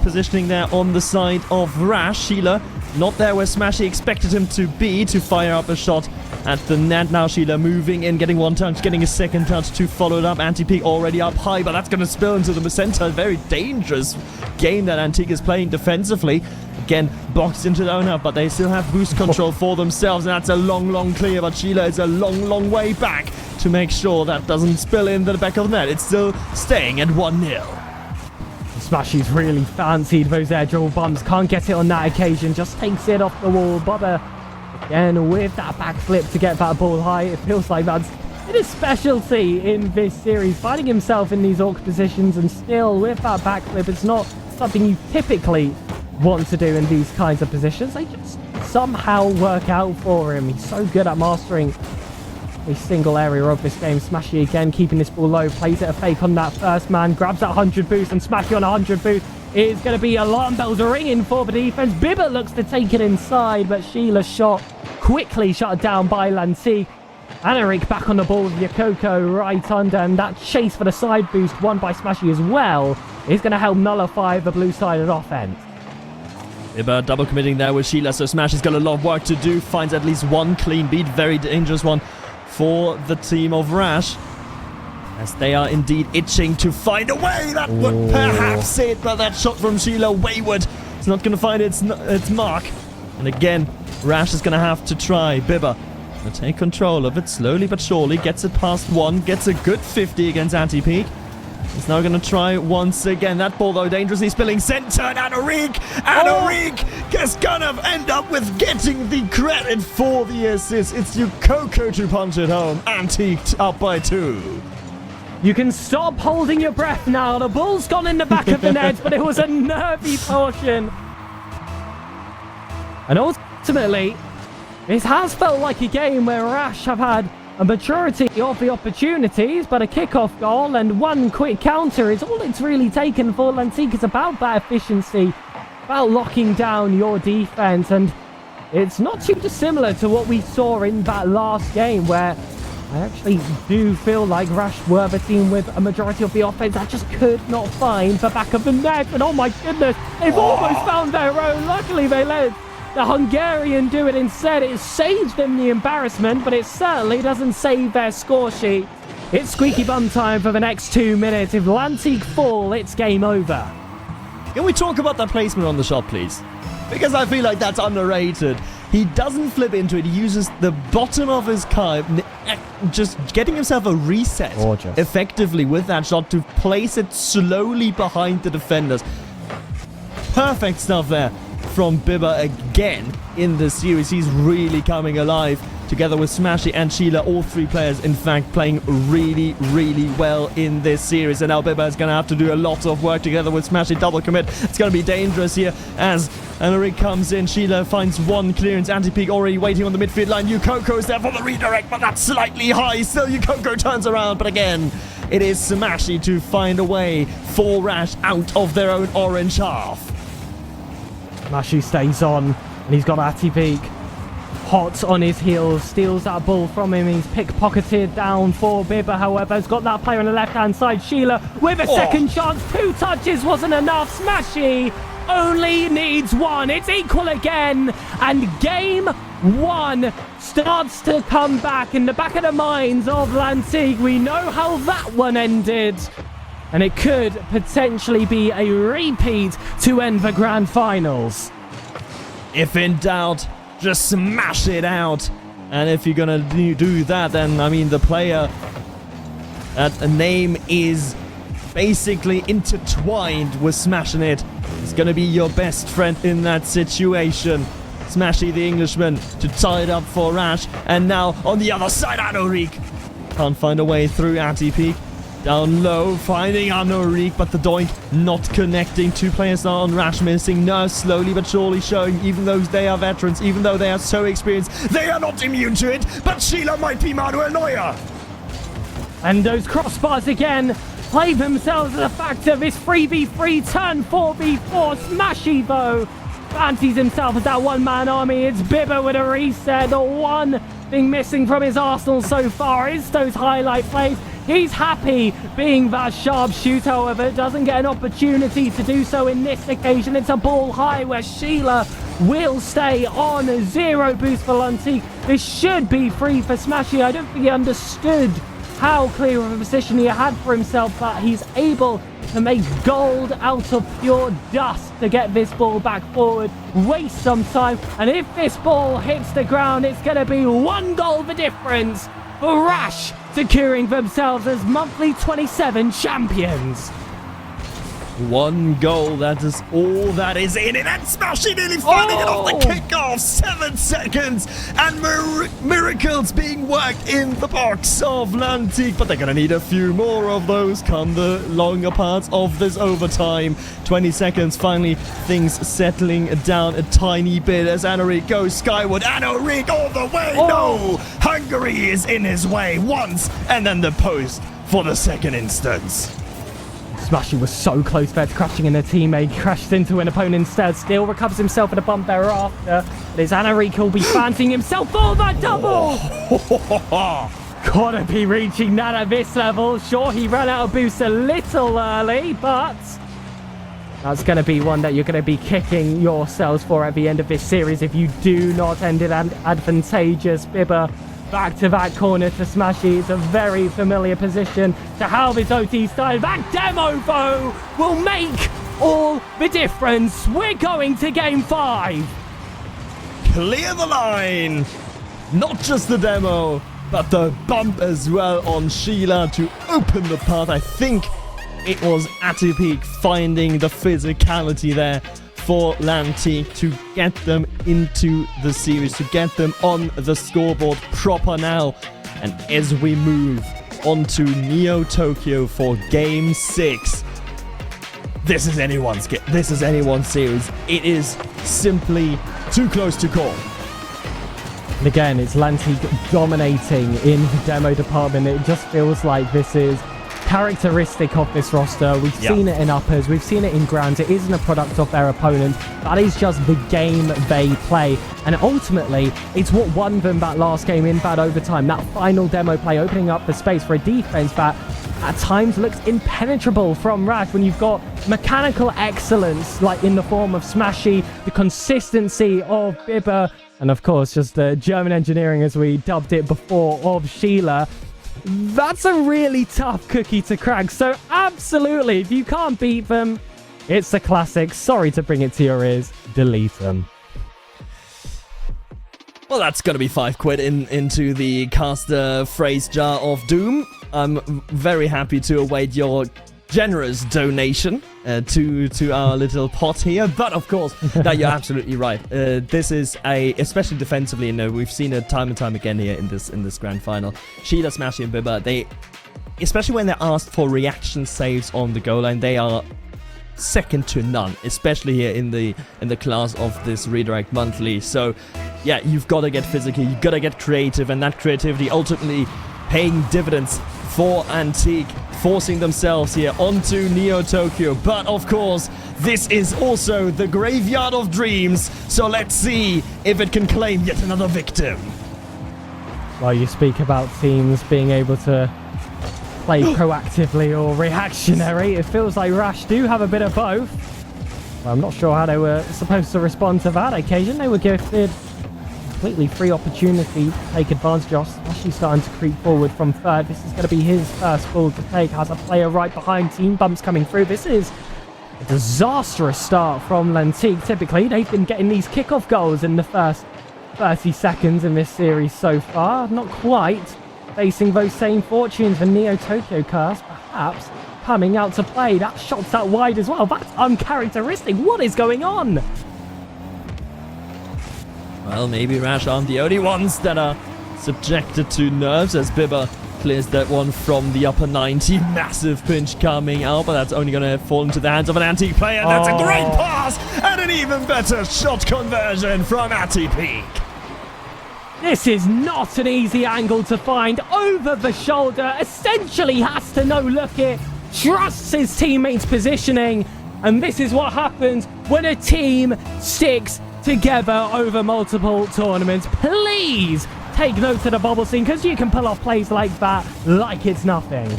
positioning there on the side of RASH. Sheila not there where Smashy expected him to be to fire up a shot at the net. Now Sheila moving in, getting 1 touch, getting a 2nd touch to follow it up. Antique already up high, but that's going to spill into the center. Very dangerous game that Antique is playing defensively. Again, boxed into the owner, but they still have boost control for themselves, and that's a long clear, but Sheila is a long way back to make sure that doesn't spill into the back of the net. It's still staying at 1-0. Smashy's really fancied those air dribble bumps. Can't get it on that occasion. Just takes it off the wall. Bobber again with that backflip to get that ball high. It feels like that's his specialty in this series. Finding himself in these awkward positions and still with that backflip. It's not something you typically want to do in these kinds of positions. They just somehow work out for him. He's so good at mastering a single area of this game. Smashy again keeping this ball low, plays it a fake on that first man, grabs that 100 boost, and Smashy on 100 boost is going to be alarm bells ringing for the defense. Bibba looks to take it inside, but Sheila's shot quickly shut down by Lantique. Anaric back on the ball with Yokoko right under, and that chase for the side boost won by Smashy as well is going to help nullify the blue-sided offense. Bibba double committing there with Sheila, so Smash has got a lot of work to do. Finds at least 1 clean beat, very dangerous one for the team of RASH, as they are indeed itching to find a way. That would perhaps it, but that shot from Sheila wayward. It's not going to find its mark. And again, RASH is going to have to try. Bibba will take control of it slowly but surely. Gets it past 1. Gets a good 50 against Anti-Peak. He's now going to try once again. That ball, though, dangerously spilling center. And Anaric is going to end up with getting the credit for the assist. It's Yukoko to punch it home. Antique up by 2. You can stop holding your breath now. The ball's gone in the back of the net, but it was a nervy portion. And ultimately, this has felt like a game where RASH have had a maturity of the opportunities, but a kickoff goal and 1 quick counter is all it's really taken for Lantique. It's about that efficiency about locking down your defense, and it's not too dissimilar to what we saw in that last game, where I actually do feel like RASH were the team with a majority of the offense that just could not find the back of the net. And oh my goodness, they've almost found their own. Luckily, they let the Hungarian do it instead. It saves them the embarrassment, but it certainly doesn't save their score sheet. It's squeaky bum time for the next 2 minutes. If Lantique fall, it's game over. Can we talk about the placement on the shot, please? Because I feel like that's underrated. He doesn't flip into it. He uses the bottom of his car, just getting himself a reset effectively with that shot to place it slowly behind the defenders. Perfect stuff there from Bibba again in the series. He's really coming alive together with Smashy and Sheila. All three players, in fact, playing really, really well in this series. And now Bibba is going to have to do a lot of work together with Smashy. Double commit. It's going to be dangerous here as Anuric comes in. Sheila finds one clearance. Anti-Peak already waiting on the midfield line. Yukoko is there for the redirect, but that's slightly high. Still, Yukoko turns around, but again, it is Smashy to find a way for RASH out of their own orange half. Smashy stays on, and he's got Anti-Peak hot on his heels, steals that ball from him. He's pickpocketed down for Bibba, however, has got that player on the left-hand side. Sheila with a second chance. 2 touches wasn't enough. Smashy only needs 1. It's equal again, and game 1 starts to come back in the back of the minds of Lantique. We know how that one ended, and it could potentially be a repeat to end the grand finals. If in doubt, just smash it out. And if you're gonna do that, then I mean the player that a name is basically intertwined with smashing it is gonna be your best friend in that situation. Smashy the Englishman to tie it up for RASH, and now on the other side Anuric can't find a way through Anti-Peak. Down low, finding Anuric, but the doink not connecting. 2 players now on RASH missing. Nurse slowly but surely showing, even though they are veterans, even though they are so experienced, they are not immune to it. But Sheila might be Manuel Neuer. And those crossbars again play themselves as a factor. This 3v3 turn 4v4. Smashy though fancies himself as that one-man army. It's Bibba with a reset. The one thing missing from his arsenal so far is those highlight plays. He's happy being that sharpshooter, however, doesn't get an opportunity to do so in this occasion. It's a ball high where Sheila will stay on. 0 boost for Lantique. This should be free for Smashy. I don't think he understood how clear of a position he had for himself, but he's able to make gold out of pure dust to get this ball back forward, waste some time, and if this ball hits the ground, it's going to be 1 goal the difference for RASH, securing themselves as monthly 27 champions. 1 goal, that is all that is in it, and Smashy nearly finding it off the kickoff. 7 seconds, and miracles being worked in the box of Lantique, but they're going to need a few more of those come the longer parts of this overtime. 20 seconds, finally things settling down a tiny bit as Anuric goes skyward. Anuric all the way, no! Hungary is in his way once, and then the post for the second instance. Smashy was so close there to crashing in a teammate, crashed into an opponent instead, still recovers himself at a bump thereafter. But his Anuric will be fancying himself for that double! Gotta be reaching that at this level. Sure, he ran out of boost a little early, but that's going to be one that you're going to be kicking yourselves for at the end of this series if you do not end it advantageous. Bibba back to that corner to Smashy. It's a very familiar position to how this OT started. That demo, though, will make all the difference. We're going to game 5. Clear the line. Not just the demo, but the bump as well on Sheila to open the path. I think it was Anti-Peak finding the physicality there for Lantique to get them into the series, to get them on the scoreboard proper now. And as we move on to Neo Tokyo for Game 6, this is anyone's series. It is simply too close to call. And again, it's Lantique dominating in the demo department. It just feels like this is characteristic of this roster. We've seen it in uppers, we've seen it in grounds. It isn't a product of their opponent. That is just the game they play. And ultimately, it's what won them that last game in bad overtime. That final demo play, opening up the space for a defense that at times looks impenetrable from RASH when you've got mechanical excellence, like in the form of Smashy, the consistency of Bibba, and of course, just the German engineering, as we dubbed it before, of Sheila. That's a really tough cookie to crack. So absolutely, if you can't beat them, it's a classic. Sorry to bring it to your ears. Delete them. Well, that's going to be £5 into the caster phrase jar of doom. I'm very happy to await your generous donation to our little pot here. But of course, no, you're absolutely right. This is especially defensively, we've seen it time and time again here in this grand final. Sheila, Smashy, and Bibba, they, especially when they're asked for reaction saves on the goal line, they are second to none, especially here in the class of this Redirect Monthly. So yeah, you've got to get physical, you've got to get creative, and that creativity ultimately paying dividends for Antique, forcing themselves here onto Neo Tokyo. But of course, this is also the graveyard of dreams, so let's see if it can claim yet another victim. Well, you speak about teams being able to play proactively or reactionary. It feels like RASH do have a bit of both. Well, I'm not sure how they were supposed to respond to that occasion. They were gifted completely free opportunity to take advantage of. Actually starting to creep forward from third. This is going to be his first ball to take. Has a player right behind. Team bumps coming through. This is a disastrous start from Lantique. Typically, they've been getting these kickoff goals in the first 30 seconds in this series so far. Not quite facing those same fortunes. The Neo Tokyo curse perhaps coming out to play. That shot's out wide as well. That's uncharacteristic. What is going on? Well, maybe RASH aren't the only ones that are subjected to nerves, as Bibba clears that one from the upper 90. Massive pinch coming out, but that's only going to fall into the hands of an Antique player. That's a great pass and an even better shot conversion from Antique. This is not an easy angle to find. Over the shoulder, essentially has to no-look it, trusts his teammates' positioning, and this is what happens when a team sticks together over multiple tournaments. Please take note of the bubble scene, because you can pull off plays like that like it's nothing.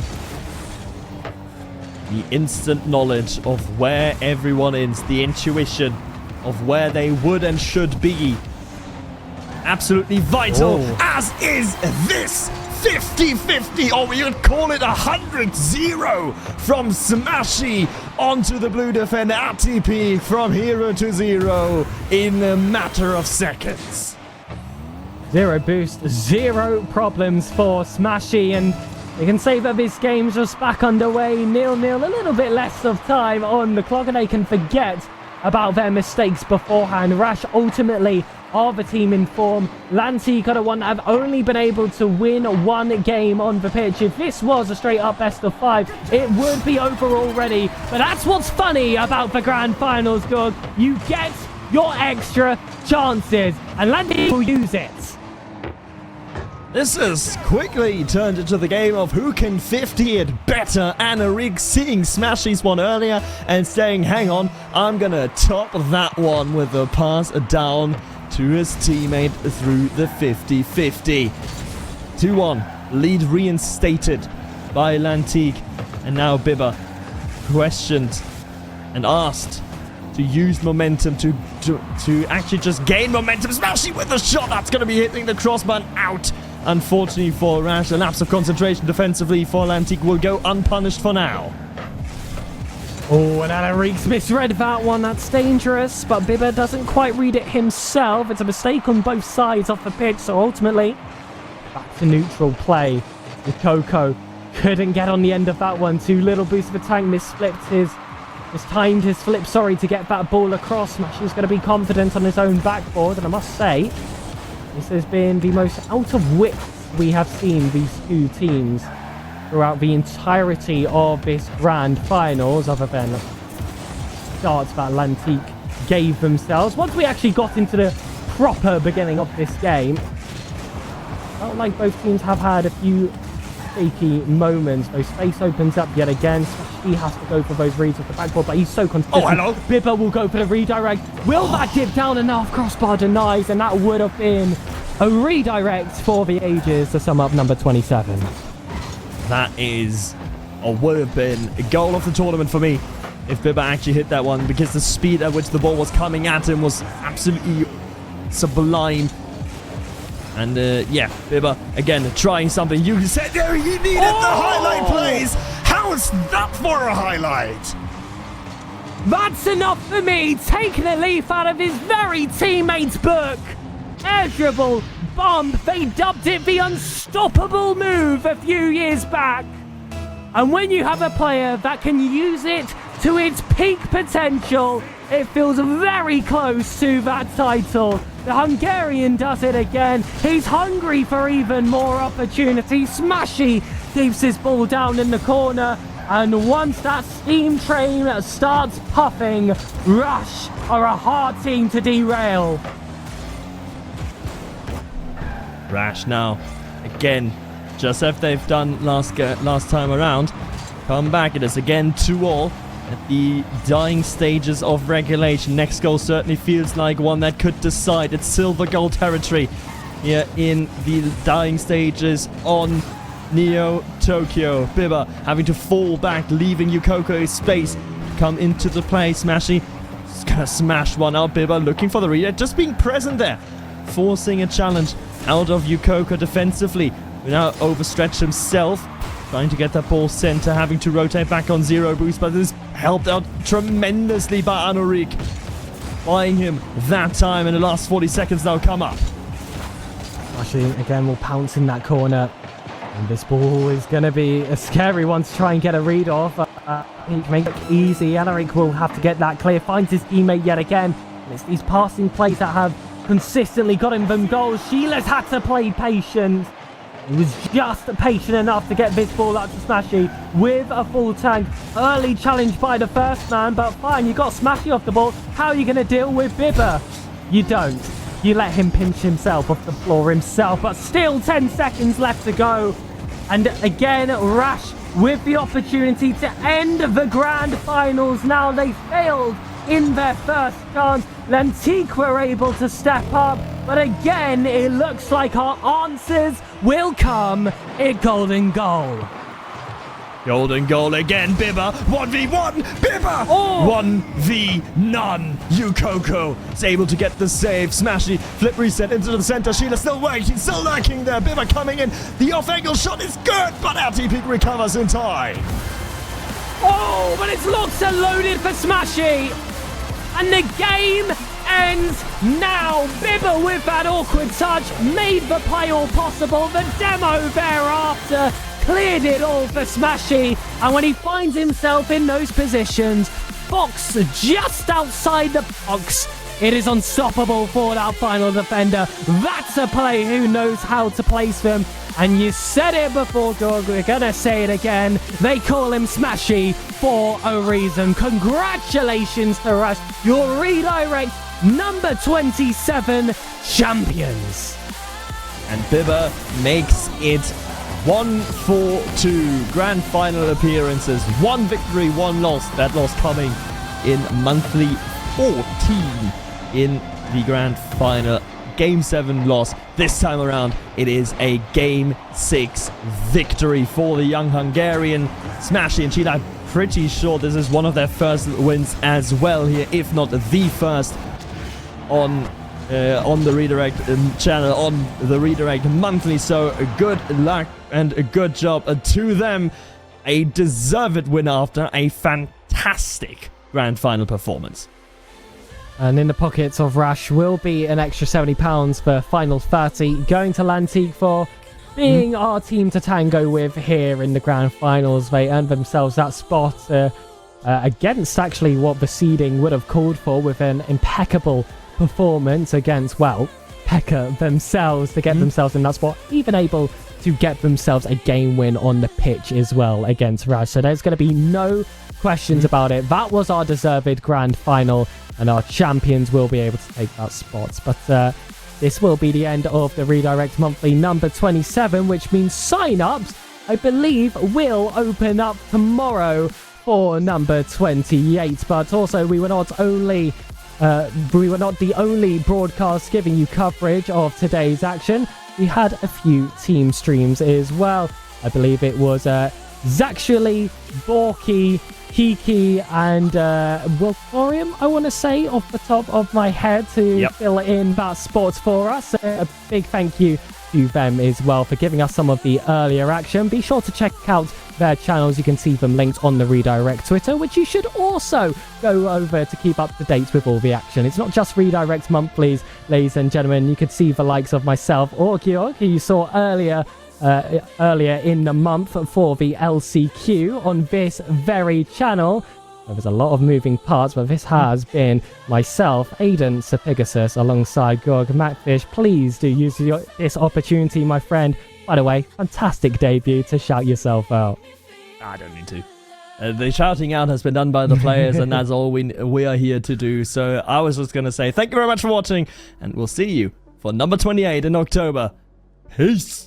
The instant knowledge of where everyone is, the intuition of where they would and should be. Absolutely vital, as is this 50-50, or we could call it 100-0 from Smashy onto the blue defender ATP from hero to zero in a matter of seconds. Zero boost, zero problems for Smashy, and they can say that this game's just back underway, 0-0, a little bit less of time on the clock, and they can forget about their mistakes beforehand. RASH ultimately are the team in form. Lantique are the one that have only been able to win one game on the pitch. If this was a straight up best of 5, it would be over already. But that's what's funny about the grand finals, Gog. You get your extra chances, and Lantique will use it. This has quickly turned into the game of who can 50 it better. Anarig seeing Smashy's one earlier and saying, hang on, I'm gonna top that one with a pass down to his teammate through the 50-50. 2-1, lead reinstated by Lantique, and now Bibba questioned and asked to use momentum to actually just gain momentum. Smashy with the shot, that's going to be hitting the crossbar out. Unfortunately for RASH, a lapse of concentration defensively for Lantique will go unpunished for now. Oh, and Anareeks misread that one. That's dangerous, but Bibba doesn't quite read it himself. It's a mistake on both sides off the pitch, so ultimately, back to neutral play. The Coco couldn't get on the end of that one. Too little boost of a tank, mistimed his flip, to get that ball across. Smashy's going to be confident on his own backboard, and I must say, this has been the most out of width we have seen these two teams throughout the entirety of this grand finals, other than starts that Lantique gave themselves. Once we actually got into the proper beginning of this game, felt like both teams have had a few freaky moments. Those space opens up yet again. He has to go for those reads off the backboard, but he's so consistent. Oh, hello. Bibba will go for the redirect. Will that dip down enough? Crossbar denies, and that would have been a redirect for the ages to sum up number 27. That is, or would have been, a goal of the tournament for me if Bibba actually hit that one, because the speed at which the ball was coming at him was absolutely sublime. And yeah, Bibba, again, trying something. You said there he needed the highlight plays. How is that for a highlight? That's enough for me, taking a leaf out of his very teammate's book. Air dribble, bump, they dubbed it the unstoppable move a few years back. And when you have a player that can use it to its peak potential, it feels very close to that title. The Hungarian does it again. He's hungry for even more opportunity. Smashy keeps his ball down in the corner. And once that steam train starts puffing, RASH are a hard team to derail. RASH now, again, just as they've done last time around, come back. It is again 2-2 at the dying stages of regulation. Next goal certainly feels like one that could decide. It's silver goal territory here in the dying stages on Neo Tokyo. Bibba having to fall back, leaving Yukoko space. Come into the play. Smashy is gonna smash one out. Bibba looking for the reader, just being present there, forcing a challenge out of Yukoko defensively. Now overstretched himself, trying to get that ball center, having to rotate back on zero boost, but this is helped out tremendously by Anorik, buying him that time, and the last 40 seconds now come up. Actually, again, will pounce in that corner, and this ball is going to be a scary one to try and get a read off. He can make it easy. Anorik will have to get that clear, finds his teammate yet again, and it's these passing plays that have consistently got him them goals. Sheila's had to play patient. He was just patient enough to get this ball out to Smashy with a full tank. Early challenge by the first man, but fine, you got Smashy off the ball. How are you going to deal with Bibba? You don't. You let him pinch himself off the floor himself, but still 10 seconds left to go. And again, RASH with the opportunity to end the grand finals. Now they failed in their first chance. Lantique were able to step up, but again, it looks like our answers will come in golden goal. Golden goal again, Bibba. 1v1, Bibba! 1v none. Yukoko is able to get the save. Smashy, flip reset into the center. Sheila still waiting, still lurking there. Bibba coming in. The off-angle shot is good, but RTP recovers in time. Oh, but it's locked and loaded for Smashy. And the game ends now. Bibba with that awkward touch made the play all possible. The demo thereafter cleared it all for Smashy. And when he finds himself in those positions, box just outside the box, it is unstoppable for that final defender. That's a play who knows how to place them. And you said it before, Gorg, we're going to say it again. They call him Smashy for a reason. Congratulations to RASH, your redirect number 27 champions. And Bibba makes it 1-4-2 grand final appearances. 1 victory, 1 loss. That loss coming in monthly 14 in the grand final. Game 7 loss. This time around, it is a Game 6 victory for the young Hungarian. Smashy and Sheila, I'm pretty sure this is one of their first wins as well here, if not the first on the Redirect channel, on the Redirect monthly. So good luck and a good job to them. A deserved win after a fantastic grand final performance. And in the pockets of RASH will be an extra £70 for final 30, going to Lantique for being our team to tango with here in the grand finals. They earned themselves that spot against actually what the seeding would have called for, with an impeccable performance against, well, pekka themselves to get themselves in that spot, even able to get themselves a game win on the pitch as well against RASH. So there's going to be no questions about it. That was our deserved grand final, and our champions will be able to take that spot. But this will be the end of the Redirect Monthly number 27, which means sign-ups I believe will open up tomorrow for number 28. But also, we were not the only broadcast giving you coverage of today's action. We had a few team streams as well. I believe it was Zaxually, Borky, Kiki, and Wilforium, I want to say, off the top of my head, to fill in that sports for us. A big thank you to them as well for giving us some of the earlier action. Be sure to check out their channels. You can see them linked on the Redirect Twitter, which you should also go over to keep up to date with all the action. It's not just Redirect monthlies, ladies and gentlemen. You could see the likes of myself or Georg, who you saw earlier in the month for the LCQ on this very channel. There was a lot of moving parts, but this has been myself, Aiden Sir Pegasus, alongside Georg Macfish. Please do use this opportunity, my friend. By the way, fantastic debut to shout yourself out. I don't need to. The shouting out has been done by the players, and that's all we are here to do. So I was just going to say thank you very much for watching, and we'll see you for number 28 in October. Peace!